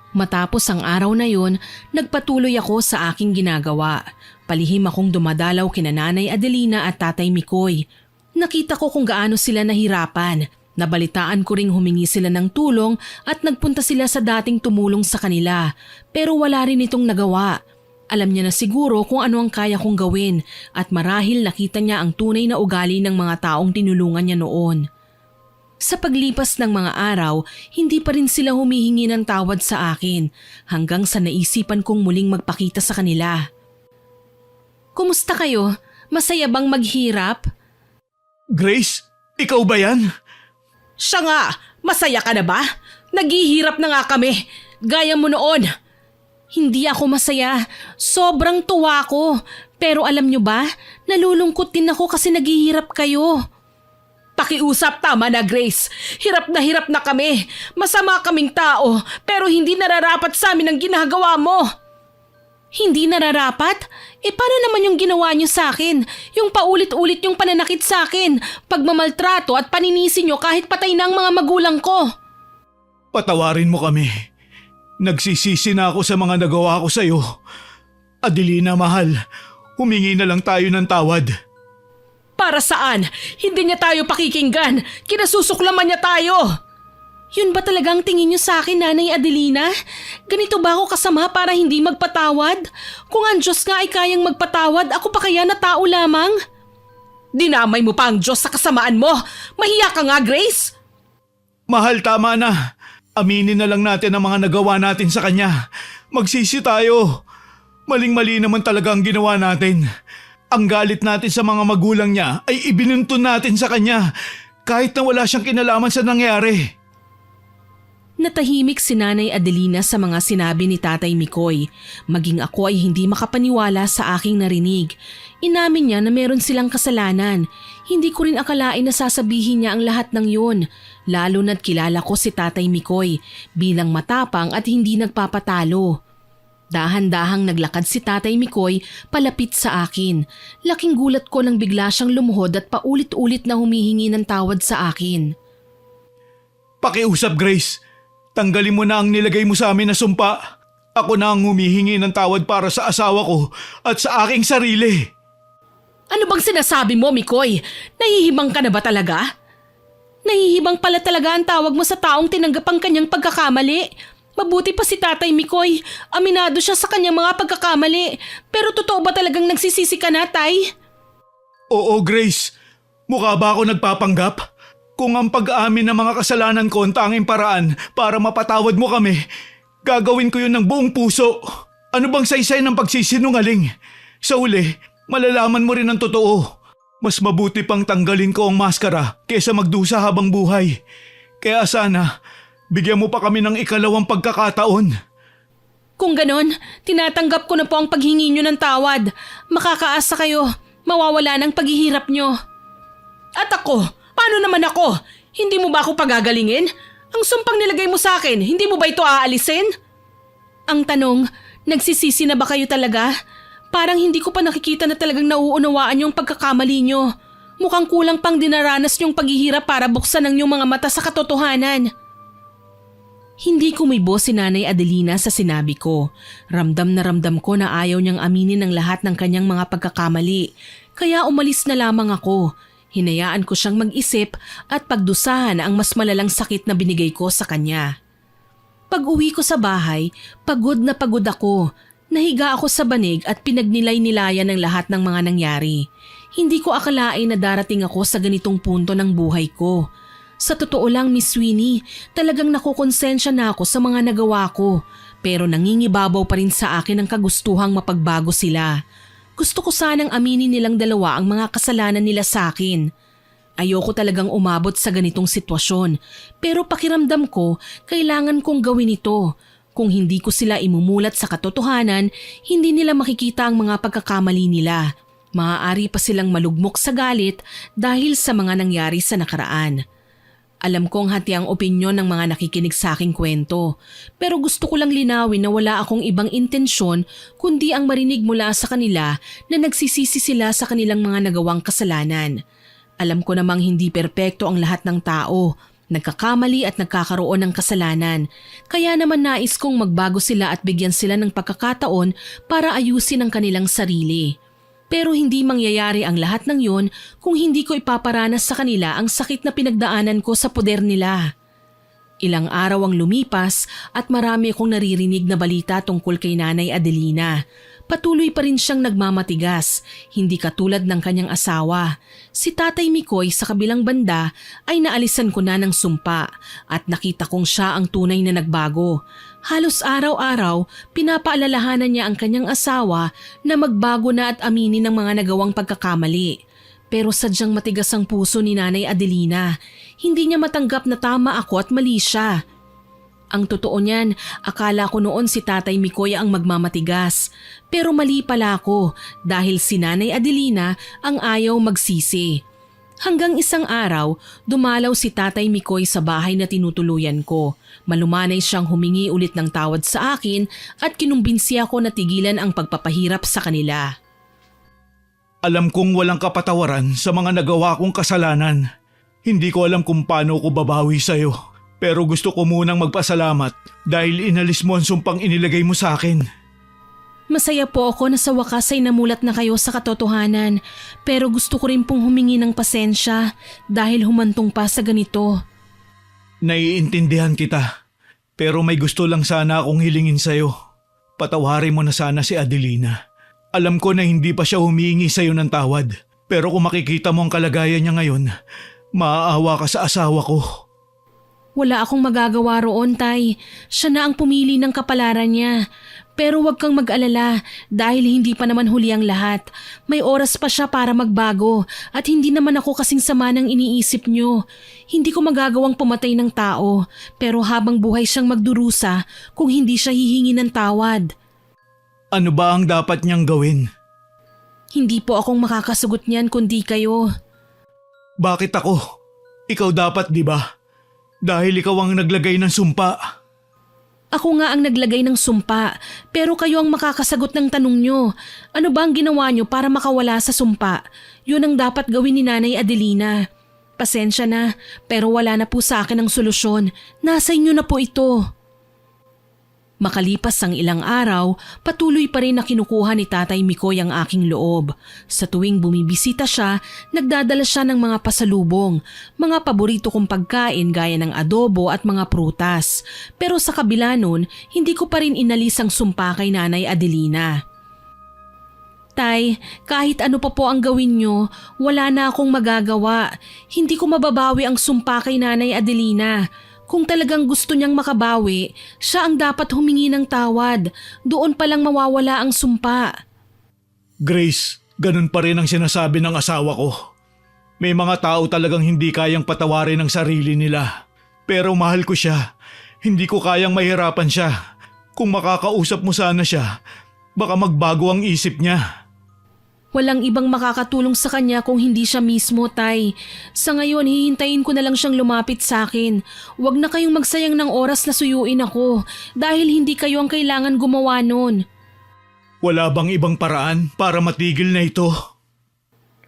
Matapos ang araw na yun, nagpatuloy ako sa aking ginagawa. Palihim akong dumadalaw kina Nanay Adelina at Tatay Mikoy. Nakita ko kung gaano sila nahirapan. Nabalitaan ko ring humingi sila ng tulong at nagpunta sila sa dating tumulong sa kanila. Pero wala rin itong nagawa. Alam niya na siguro kung ano ang kaya kong gawin at marahil nakita niya ang tunay na ugali ng mga taong tinulungan niya noon. Sa paglipas ng mga araw, hindi pa rin sila humihingi ng tawad sa akin hanggang sa naisipan kong muling magpakita sa kanila. Kumusta kayo? Masaya bang maghirap? Grace, ikaw ba yan? Siya nga, masaya ka na ba? Naghihirap na nga kami, gaya mo noon. Hindi ako masaya, sobrang tuwa ko. Pero alam nyo ba, nalulungkot din ako kasi naghihirap kayo. Pakiusap, tama na Grace. Hirap na kami. Masama kaming tao pero hindi nararapat sa amin ang ginagawa mo. Hindi nararapat? Paano naman yung ginawa niyo sa akin? Yung paulit-ulit yung pananakit sa akin, pagmamaltrato at paninisi niyo kahit patay na ang mga magulang ko. Patawarin mo kami. Nagsisisi na ako sa mga nagawa ko sa'yo. Adelina, mahal. Humingi na lang tayo ng tawad. Para saan? Hindi niya tayo pakikinggan. Kinasusuklaman niya tayo. Yun ba talagang tingin niyo sa akin, Nanay Adelina? Ganito ba ako kasama para hindi magpatawad? Kung ang Diyos nga ay kayang magpatawad, ako pa kaya na tao lamang? Dinamay mo pa ang Diyos sa kasamaan mo! Mahiya ka nga, Grace! Mahal, tama na. Aminin na lang natin ang mga nagawa natin sa kanya. Magsisi tayo. Maling-mali naman talaga ang ginawa natin. Ang galit natin sa mga magulang niya ay ibinuntun natin sa kanya kahit na wala siyang kinalaman sa nangyari. Natahimik si Nanay Adelina sa mga sinabi ni Tatay Mikoy. Maging ako ay hindi makapaniwala sa aking narinig. Inamin niya na meron silang kasalanan. Hindi ko rin akalain na sasabihin niya ang lahat ng yun. Lalo na't kilala ko si Tatay Mikoy bilang matapang at hindi nagpapatalo. Dahan-dahang naglakad si Tatay Mikoy palapit sa akin. Laking gulat ko nang bigla siyang lumuhod at paulit-ulit na humihingi ng tawad sa akin. Pakiusap, Grace. Tanggalin mo na ang nilagay mo sa amin na sumpa. Ako na ang humihingi ng tawad para sa asawa ko at sa aking sarili. Ano bang sinasabi mo, Mikoy? Nahihibang ka na ba talaga? Nahihibang pala talaga ang tawag mo sa taong tinanggap ang kanyang pagkakamali. Mabuti pa si Tatay Mikoy. Aminado siya sa kanyang mga pagkakamali. Pero totoo ba talagang nagsisisi ka na, Tay? Oo, Grace. Mukha ba ako nagpapanggap? Kung ang pag-aamin ng mga kasalanan ko ang tanging paraan para mapatawad mo kami, gagawin ko yun ng buong puso. Ano bang saysay ng pagsisinungaling? Sa uli, malalaman mo rin ang totoo. Mas mabuti pang tanggalin ko ang maskara kaysa magdusa habang buhay. Kaya sana, bigyan mo pa kami ng ikalawang pagkakataon. Kung ganon, tinatanggap ko na po ang paghingi nyo ng tawad. Makakaasa kayo, mawawala ng paghihirap nyo. At ako, paano naman ako? Hindi mo ba ako pagagalingin? Ang sumpang nilagay mo sa akin, hindi mo ba ito aalisin? Ang tanong, nagsisisi na ba kayo talaga? Parang hindi ko pa nakikita na talagang nauunawaan yung pagkakamali nyo. Mukhang kulang pang dinaranas yung paghihirap para buksan ang inyong mga mata sa katotohanan. Hindi kumibo si Nanay Adelina sa sinabi ko. Ramdam ko na ayaw niyang aminin ang lahat ng kanyang mga pagkakamali. Kaya umalis na lamang ako. Hinayaan ko siyang mag-isip at pagdusahan ang mas malalang sakit na binigay ko sa kanya. Pag-uwi ko sa bahay, pagod na pagod ako. Nahiga ako sa banig at pinagnilay-nilayan ng lahat ng mga nangyari. Hindi ko akalain na darating ako sa ganitong punto ng buhay ko. Sa totoo lang, Miss Winnie, talagang nakukonsensya na ako sa mga nagawa ko. Pero nangingibabaw pa rin sa akin ang kagustuhang mapagbago sila. Gusto ko sanang aminin nilang dalawa ang mga kasalanan nila sa akin. Ayoko talagang umabot sa ganitong sitwasyon. Pero pakiramdam ko, kailangan kong gawin ito. Kung hindi ko sila imumulat sa katotohanan, hindi nila makikita ang mga pagkakamali nila. Maaari pa silang malugmok sa galit dahil sa mga nangyari sa nakaraan. Alam kong hati ang opinyon ng mga nakikinig sa aking kwento, pero gusto ko lang linawin na wala akong ibang intensyon kundi ang marinig mula sa kanila na nagsisisi sila sa kanilang mga nagawang kasalanan. Alam ko namang hindi perpekto ang lahat ng tao. Nagkakamali at nagkakaroon ng kasalanan. Kaya naman nais kong magbago sila at bigyan sila ng pagkakataon para ayusin ang kanilang sarili. Pero hindi mangyayari ang lahat ng yon kung hindi ko ipaparanas sa kanila ang sakit na pinagdaanan ko sa poder nila. Ilang araw ang lumipas at marami akong naririnig na balita tungkol kay Nanay Adelina. Patuloy pa rin siyang nagmamatigas, hindi katulad ng kanyang asawa. Si Tatay Mikoy sa kabilang banda ay naalisan ko na ng sumpa at nakita kong siya ang tunay na nagbago. Halos araw-araw, pinapaalalahanan niya ang kanyang asawa na magbago na at aminin ang mga nagawang pagkakamali. Pero sadyang matigas ang puso ni Nanay Adelina. Hindi niya matanggap na tama ako at mali siya. Ang totoo niyan, akala ko noon si Tatay Mikoy ang magmamatigas. Pero mali pala ako dahil si Nanay Adelina ang ayaw magsisi. Hanggang isang araw, dumalaw si Tatay Mikoy sa bahay na tinutuluyan ko. Malumanay siyang humingi ulit ng tawad sa akin at kinumbinsi ako na tigilan ang pagpapahirap sa kanila. Alam kong walang kapatawaran sa mga nagawa kong kasalanan. Hindi ko alam kung paano ko babawi sa'yo. Pero gusto ko munang magpasalamat dahil inalis mo ang sumpang inilagay mo sa akin. Masaya po ako na sa wakas ay namulat na kayo sa katotohanan. Pero gusto ko rin pong humingi ng pasensya dahil humantong pa sa ganito. Naiintindihan kita. Pero may gusto lang sana akong hilingin sa'yo. Patawarin mo na sana si Adelina. Alam ko na hindi pa siya humihingi sa'yo ng tawad. Pero kung makikita mo ang kalagayan niya ngayon, maaawa ka sa asawa ko. Wala akong magagawa roon, Tay. Siya na ang pumili ng kapalaran niya. Pero huwag kang mag-alala dahil hindi pa naman huli ang lahat. May oras pa siya para magbago at hindi naman ako kasing sama ng iniisip niyo. Hindi ko magagawang pumatay ng tao pero habang buhay siyang magdurusa kung hindi siya hihingi ng tawad. Ano ba ang dapat niyang gawin? Hindi po akong makakasagot niyan kundi kayo. Bakit ako? Ikaw dapat, di ba? Dahil ikaw ang naglagay ng sumpa. Ako nga ang naglagay ng sumpa, pero kayo ang makakasagot ng tanong nyo. Ano ba ang ginawa nyo para makawala sa sumpa? Yun ang dapat gawin ni Nanay Adelina. Pasensya na, pero wala na po sa akin ang solusyon. Nasa inyo na po ito. Makalipas ang ilang araw, patuloy pa rin na kinukuha ni Tatay Mikoy ang aking loob. Sa tuwing bumibisita siya, nagdadala siya ng mga pasalubong, mga paborito kong pagkain gaya ng adobo at mga prutas. Pero sa kabila nun, hindi ko pa rin inalis ang sumpa kay Nanay Adelina. Tay, kahit ano pa po ang gawin nyo, wala na akong magagawa. Hindi ko mababawi ang sumpa kay Nanay Adelina. Kung talagang gusto niyang makabawi, siya ang dapat humingi ng tawad. Doon palang mawawala ang sumpa. Grace, ganun pa rin ang sinasabi ng asawa ko. May mga tao talagang hindi kayang patawarin ang sarili nila. Pero mahal ko siya. Hindi ko kayang mahirapan siya. Kung makakausap mo sana siya, baka magbago ang isip niya. Walang ibang makakatulong sa kanya kung hindi siya mismo, Tay. Sa ngayon, hihintayin ko na lang siyang lumapit sa akin. Huwag na kayong magsayang ng oras na suyuin ako dahil hindi kayo ang kailangan gumawa nun. Wala bang ibang paraan para matigil na ito?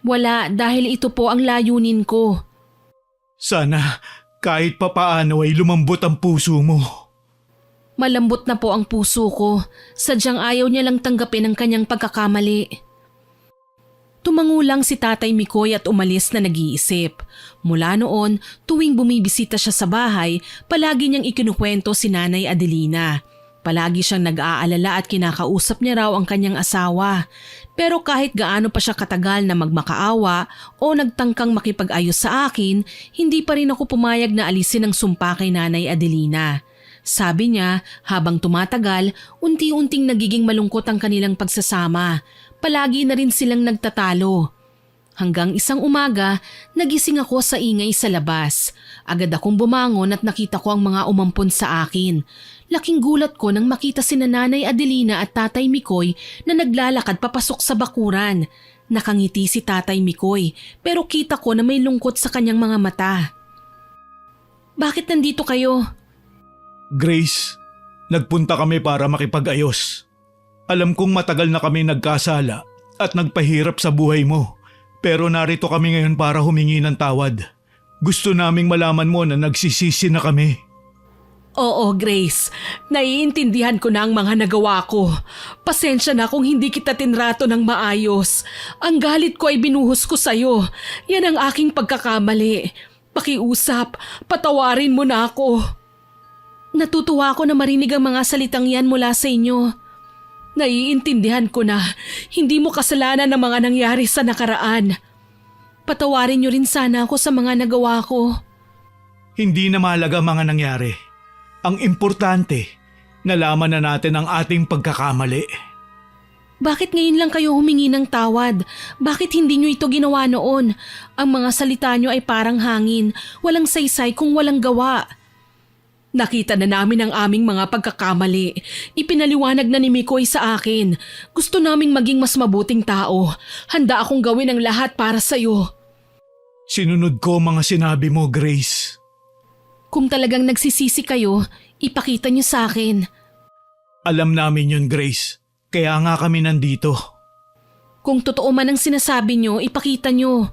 Wala dahil ito po ang layunin ko. Sana kahit papaano ay lumambot ang puso mo. Malambot na po ang puso ko. Sadyang ayaw niya lang tanggapin ang kanyang pagkakamali. Tumango lang si Tatay Mikoy at umalis na nag-iisip. Mula noon, tuwing bumibisita siya sa bahay, palagi niyang ikinukwento si Nanay Adelina. Palagi siyang nag-aalala at kinakausap niya raw ang kanyang asawa. Pero kahit gaano pa siya katagal na magmakaawa o nagtangkang makipag-ayos sa akin, hindi pa rin ako pumayag na alisin ang sumpa kay Nanay Adelina. Sabi niya, habang tumatagal, unti-unting nagiging malungkot ang kanilang pagsasama. Palagi na rin silang nagtatalo. Hanggang isang umaga, nagising ako sa ingay sa labas. Agad akong bumangon at nakita ko ang mga umampon sa akin. Laking gulat ko nang makita sina Nanay Adelina at Tatay Mikoy na naglalakad papasok sa bakuran. Nakangiti si Tatay Mikoy pero kita ko na may lungkot sa kanyang mga mata. Bakit nandito kayo? Grace, nagpunta kami para makipag-ayos. Alam kong matagal na kami nagkasala at nagpahirap sa buhay mo. Pero narito kami ngayon para humingi ng tawad. Gusto naming malaman mo na nagsisisi na kami. Oo, Grace. Naiintindihan ko na ang mga nagawa ko. Pasensya na kung hindi kita tinrato ng maayos. Ang galit ko ay binuhos ko sa'yo. Yan ang aking pagkakamali. Pakiusap, patawarin mo na ako. Natutuwa ako na marinig ang mga salitang yan mula sa inyo. Naiintindihan ko na hindi mo kasalanan ng mga nangyari sa nakaraan. Patawarin niyo rin sana ako sa mga nagawa ko. Hindi na mahalaga mga nangyari. Ang importante, nalaman na natin ang ating pagkakamali. Bakit ngayon lang kayo humingi ng tawad? Bakit hindi niyo ito ginawa noon? Ang mga salita niyo ay parang hangin, walang saysay kung walang gawa. Nakita na namin ang aming mga pagkakamali. Ipinaliwanag na ni Mikoy sa akin. Gusto naming maging mas mabuting tao. Handa akong gawin ang lahat para sa'yo. Sinunod ko mga sinabi mo, Grace. Kung talagang nagsisisi kayo, ipakita niyo sa akin. Alam namin yun, Grace. Kaya nga kami nandito. Kung totoo man ang sinasabi niyo, ipakita niyo.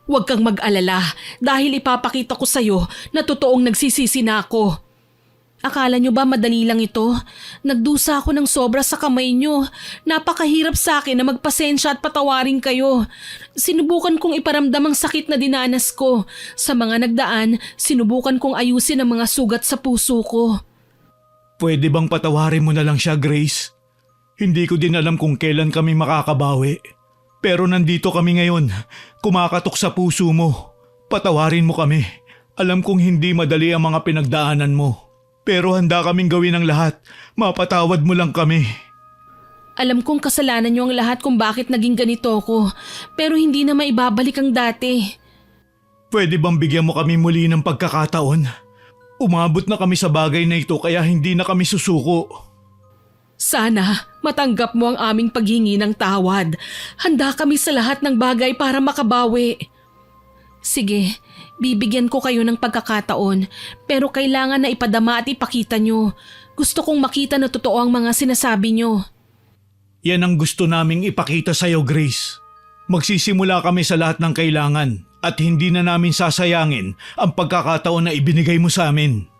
Huwag kang mag-alala dahil ipapakita ko sa'yo na totoong nagsisisi na ako. Akala nyo ba madali lang ito? Nagdusa ako ng sobra sa kamay nyo. Napakahirap sa akin na magpasensya at patawarin kayo. Sinubukan kong iparamdam ang sakit na dinanas ko. Sa mga nagdaan, sinubukan kong ayusin ang mga sugat sa puso ko. Pwede bang patawarin mo na lang siya, Grace? Hindi ko din alam kung kailan kami makakabawi. Pero nandito kami ngayon, kumakatok sa puso mo. Patawarin mo kami. Alam kong hindi madali ang mga pinagdaanan mo. Pero handa kaming gawin ang lahat. Mapatawad mo lang kami. Alam kong kasalanan nyo ang lahat kung bakit naging ganito ako. Pero hindi na maibabalik ang dati. Pwede bang bigyan mo kami muli ng pagkakataon? Umabot na kami sa bagay na ito kaya hindi na kami susuko. Sana matanggap mo ang aming paghingi ng tawad. Handa kami sa lahat ng bagay para makabawi. Sige, bibigyan ko kayo ng pagkakataon pero kailangan na ipadama at ipakita nyo. Gusto kong makita na totoo ang mga sinasabi nyo. Yan ang gusto naming ipakita sa'yo, Grace. Magsisimula kami sa lahat ng kailangan at hindi na namin sasayangin ang pagkakataon na ibinigay mo sa amin.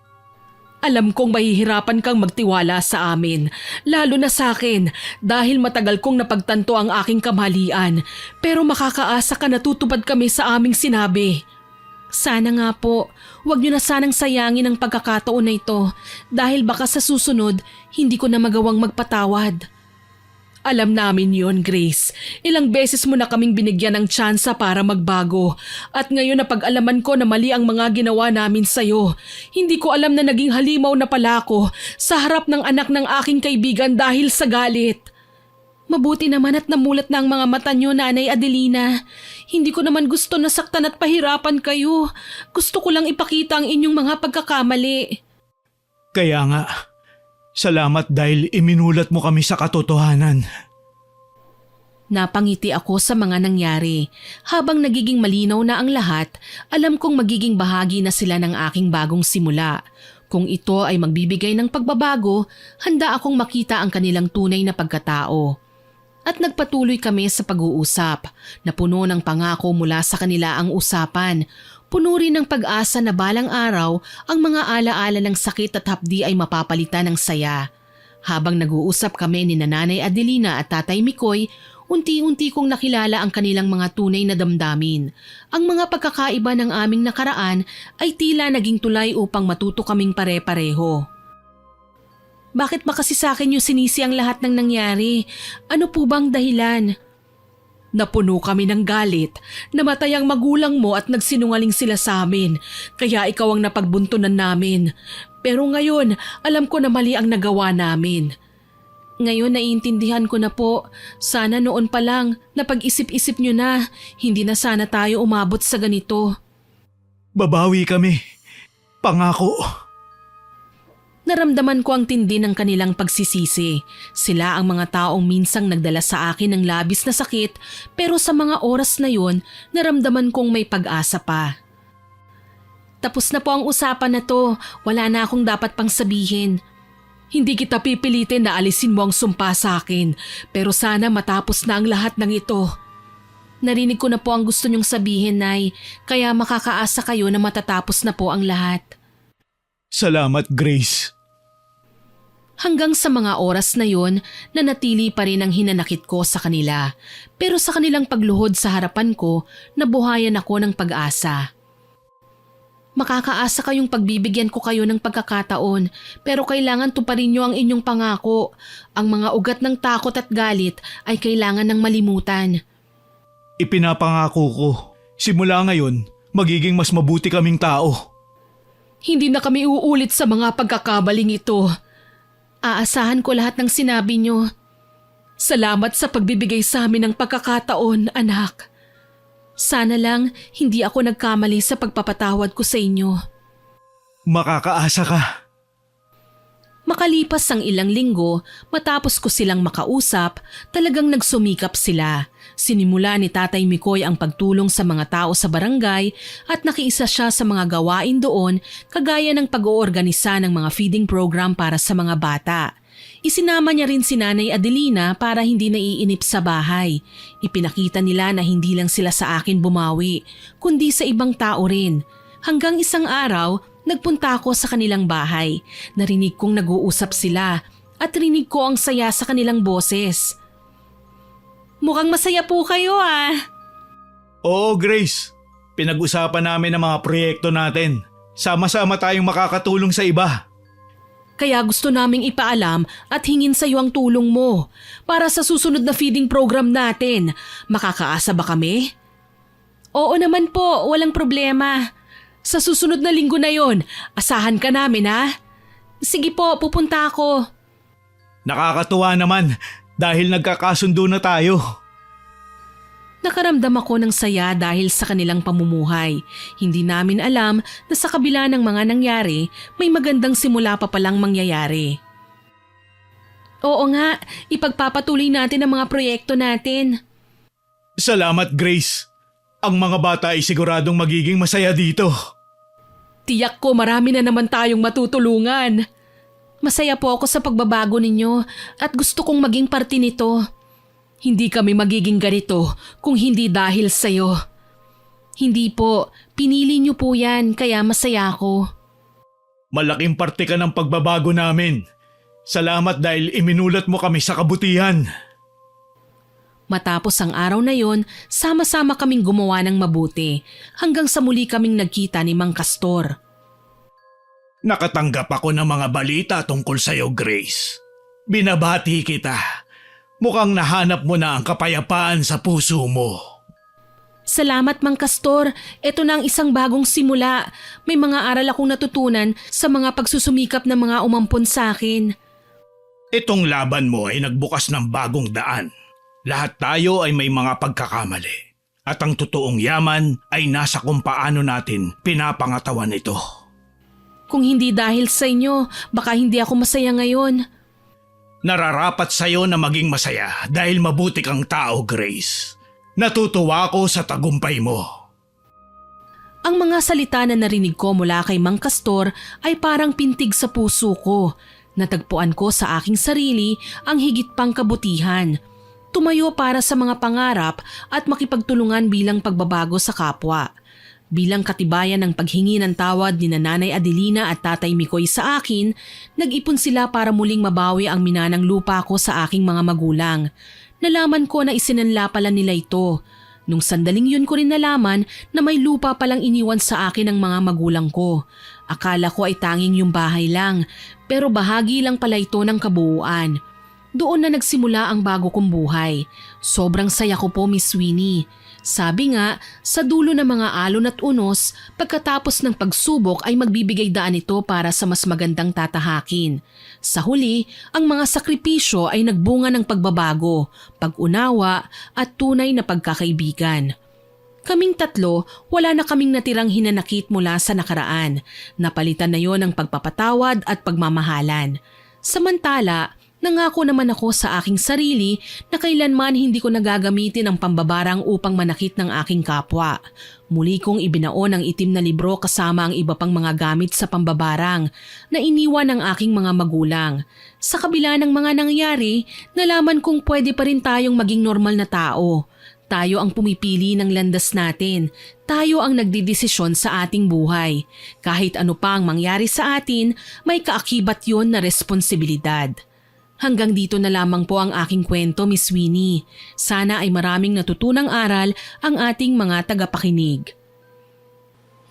Alam kong mahihirapan kang magtiwala sa amin, lalo na sa akin dahil matagal kong napagtanto ang aking kamalian. Pero makakaasa ka na tutupad kami sa aming sinabi. Sana nga po, huwag niyo na sanang sayangin ang pagkakataon na ito dahil baka sa susunod hindi ko na magawang magpatawad. Alam namin yon, Grace. Ilang beses mo na kaming binigyan ng tsansa para magbago. At ngayon napag-alaman ko na mali ang mga ginawa namin sa'yo. Hindi ko alam na naging halimaw na pala ako sa harap ng anak ng aking kaibigan dahil sa galit. Mabuti naman at namulat na ang mga mata niyo, Nanay Adelina. Hindi ko naman gusto na saktan at pahirapan kayo. Gusto ko lang ipakita ang inyong mga pagkakamali. Kaya nga, salamat dahil iminulat mo kami sa katotohanan. Napangiti ako sa mga nangyari. Habang nagiging malinaw na ang lahat, alam kong magiging bahagi na sila ng aking bagong simula. Kung ito ay magbibigay ng pagbabago, handa akong makita ang kanilang tunay na pagkatao. At nagpatuloy kami sa pag-uusap. Napuno ng pangako mula sa kanila ang usapan. Puno rin ng pag-asa na balang araw ang mga alaala ng sakit at hapdi ay mapapalitan ng saya. Habang nag-uusap kami ni Nanay Adelina at Tatay Mikoy, unti-unti kong nakilala ang kanilang mga tunay na damdamin. Ang mga pagkakaiba ng aming nakaraan ay tila naging tulay upang matuto kaming pare-pareho. Bakit ba kasi sa akin yung sinisi ang lahat ng nangyari? Ano po bang dahilan? Napuno kami ng galit. Namatay ang magulang mo at nagsinungaling sila sa amin. Kaya ikaw ang napagbuntunan namin. Pero ngayon, alam ko na mali ang nagawa namin. Ngayon naiintindihan ko na po. Sana noon pa lang, napag-isip-isip nyo na. Hindi na sana tayo umabot sa ganito. Babawi kami. Pangako. Naramdaman ko ang tindi ng kanilang pagsisisi. Sila ang mga taong minsang nagdala sa akin ng labis na sakit pero sa mga oras na yon, naramdaman kong may pag-asa pa. Tapos na po ang usapan na to. Wala na akong dapat pang sabihin. Hindi kita pipilitin na alisin mo ang sumpa sa akin, pero sana matapos na ang lahat ng ito. Narinig ko na po ang gusto niyong sabihin, Nay, kaya makakaasa kayo na matatapos na po ang lahat. Salamat, Grace. Hanggang sa mga oras na yon, nanatili pa rin ang hinanakit ko sa kanila. Pero sa kanilang pagluhod sa harapan ko, nabuhayan ako ng pag-asa. Makakaasa kayong pagbibigyan ko kayo ng pagkakataon pero kailangan tuparin niyo ang inyong pangako. Ang mga ugat ng takot at galit ay kailangan ng malimutan. Ipinapangako ko, simula ngayon, magiging mas mabuti kaming tao. Hindi na kami uulit sa mga pagkakabaling ito. Aasahan ko lahat ng sinabi niyo. Salamat sa pagbibigay sa amin ng pagkakataon, anak. Sana lang hindi ako nagkamali sa pagpapatawad ko sa inyo. Makakaasa ka. Makalipas ang ilang linggo, matapos ko silang makausap, talagang nagsumikap sila. Sinimula ni Tatay Mikoy ang pagtulong sa mga tao sa barangay at nakiisa siya sa mga gawain doon kagaya ng pag-oorganisa ng mga feeding program para sa mga bata. Isinama niya rin si Nanay Adelina para hindi naiinip sa bahay. Ipinakita nila na hindi lang sila sa akin bumawi, kundi sa ibang tao rin. Hanggang isang araw, Nagpunta ako sa kanilang bahay. Narinig kong nag-uusap sila at rinig ko ang saya sa kanilang boses. Mukhang masaya po kayo ah. Oo, Grace. Pinag-usapan namin ang mga proyekto natin. Sama-sama tayong makakatulong sa iba. Kaya gusto naming ipaalam at hingin sa iyo ang tulong mo para sa susunod na feeding program natin. Makakaasa ba kami? Oo naman po, walang problema. Sa susunod na linggo na yon, asahan ka namin ha? Sige po, pupunta ako. Nakakatuwa naman dahil nagkakasundo na tayo. Nakaramdam ako ng saya dahil sa kanilang pamumuhay. Hindi namin alam na sa kabila ng mga nangyari, may magandang simula pa palang mangyayari. Oo nga, ipagpapatuloy natin ang mga proyekto natin. Salamat, Grace. Ang mga bata ay siguradong magiging masaya dito. Tiyak ko marami na naman tayong matutulungan. Masaya po ako sa pagbabago ninyo at gusto kong maging parte nito. Hindi kami magiging ganito kung hindi dahil sa'yo. Hindi po, pinili niyo po yan kaya masaya ako. Malaking parte ka ng pagbabago namin. Salamat dahil iminulat mo kami sa kabutihan. Matapos ang araw na yon, sama-sama kaming gumawa ng mabuti hanggang sa muli kaming nagkita ni Mang Castor. Nakatanggap ako ng mga balita tungkol sa'yo, Grace. Binabati kita. Mukhang nahanap mo na ang kapayapaan sa puso mo. Salamat Mang Castor, ito na ang isang bagong simula. May mga aral akong natutunan sa mga pagsusumikap ng mga umampon sa akin. Itong laban mo ay nagbukas ng bagong daan. Lahat tayo ay may mga pagkakamali. At ang totoong yaman ay nasa kung paano natin pinapangatawan ito. Kung hindi dahil sa inyo, baka hindi ako masaya ngayon. Nararapat sa'yo na maging masaya dahil mabuti kang tao, Grace. Natutuwa ako sa tagumpay mo. Ang mga salita na narinig ko mula kay Mang Castor ay parang pintig sa puso ko. Natagpuan ko sa aking sarili ang higit pang kabutihan. Tumayo para sa mga pangarap at makipagtulungan bilang pagbabago sa kapwa. Bilang katibayan ng paghingi ng tawad ni Nanay Adelina at Tatay Mikoy sa akin, nag-ipon sila para muling mabawi ang minanang lupa ko sa aking mga magulang. Nalaman ko na isinanla pala nila ito. Nung sandaling yun ko rin nalaman na may lupa palang iniwan sa akin ng mga magulang ko. Akala ko ay tanging yung bahay lang, pero bahagi lang pala ito ng kabuuan. Doon na nagsimula ang bago kong buhay. Sobrang saya ko po, Miss Winnie. Sabi nga, sa dulo ng mga alon at unos, pagkatapos ng pagsubok ay magbibigay daan ito para sa mas magandang tatahakin. Sa huli, ang mga sakripisyo ay nagbunga ng pagbabago, pag-unawa at tunay na pagkakaibigan. Kaming tatlo, wala na kaming natirang hinanakit mula sa nakaraan. Napalitan na yon ng pagpapatawad at pagmamahalan. Samantala, nangako naman ako sa aking sarili na kailanman hindi ko nagagamitin ang pambabarang upang manakit ng aking kapwa. Muli kong ibinaon ang itim na libro kasama ang iba pang mga gamit sa pambabarang na iniwan ng aking mga magulang. Sa kabila ng mga nangyari, nalaman kong pwede pa rin tayong maging normal na tao. Tayo ang pumipili ng landas natin. Tayo ang nagdidesisyon sa ating buhay. Kahit ano pa ang mangyari sa atin, may kaakibat yon na responsibilidad. Hanggang dito na lamang po ang aking kwento, Miss Winnie. Sana ay maraming natutunang aral ang ating mga tagapakinig.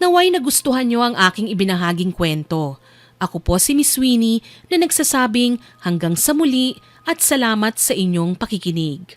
Naway nagustuhan niyo ang aking ibinahaging kwento. Ako po si Miss Winnie na nagsasabing hanggang sa muli at salamat sa inyong pakikinig.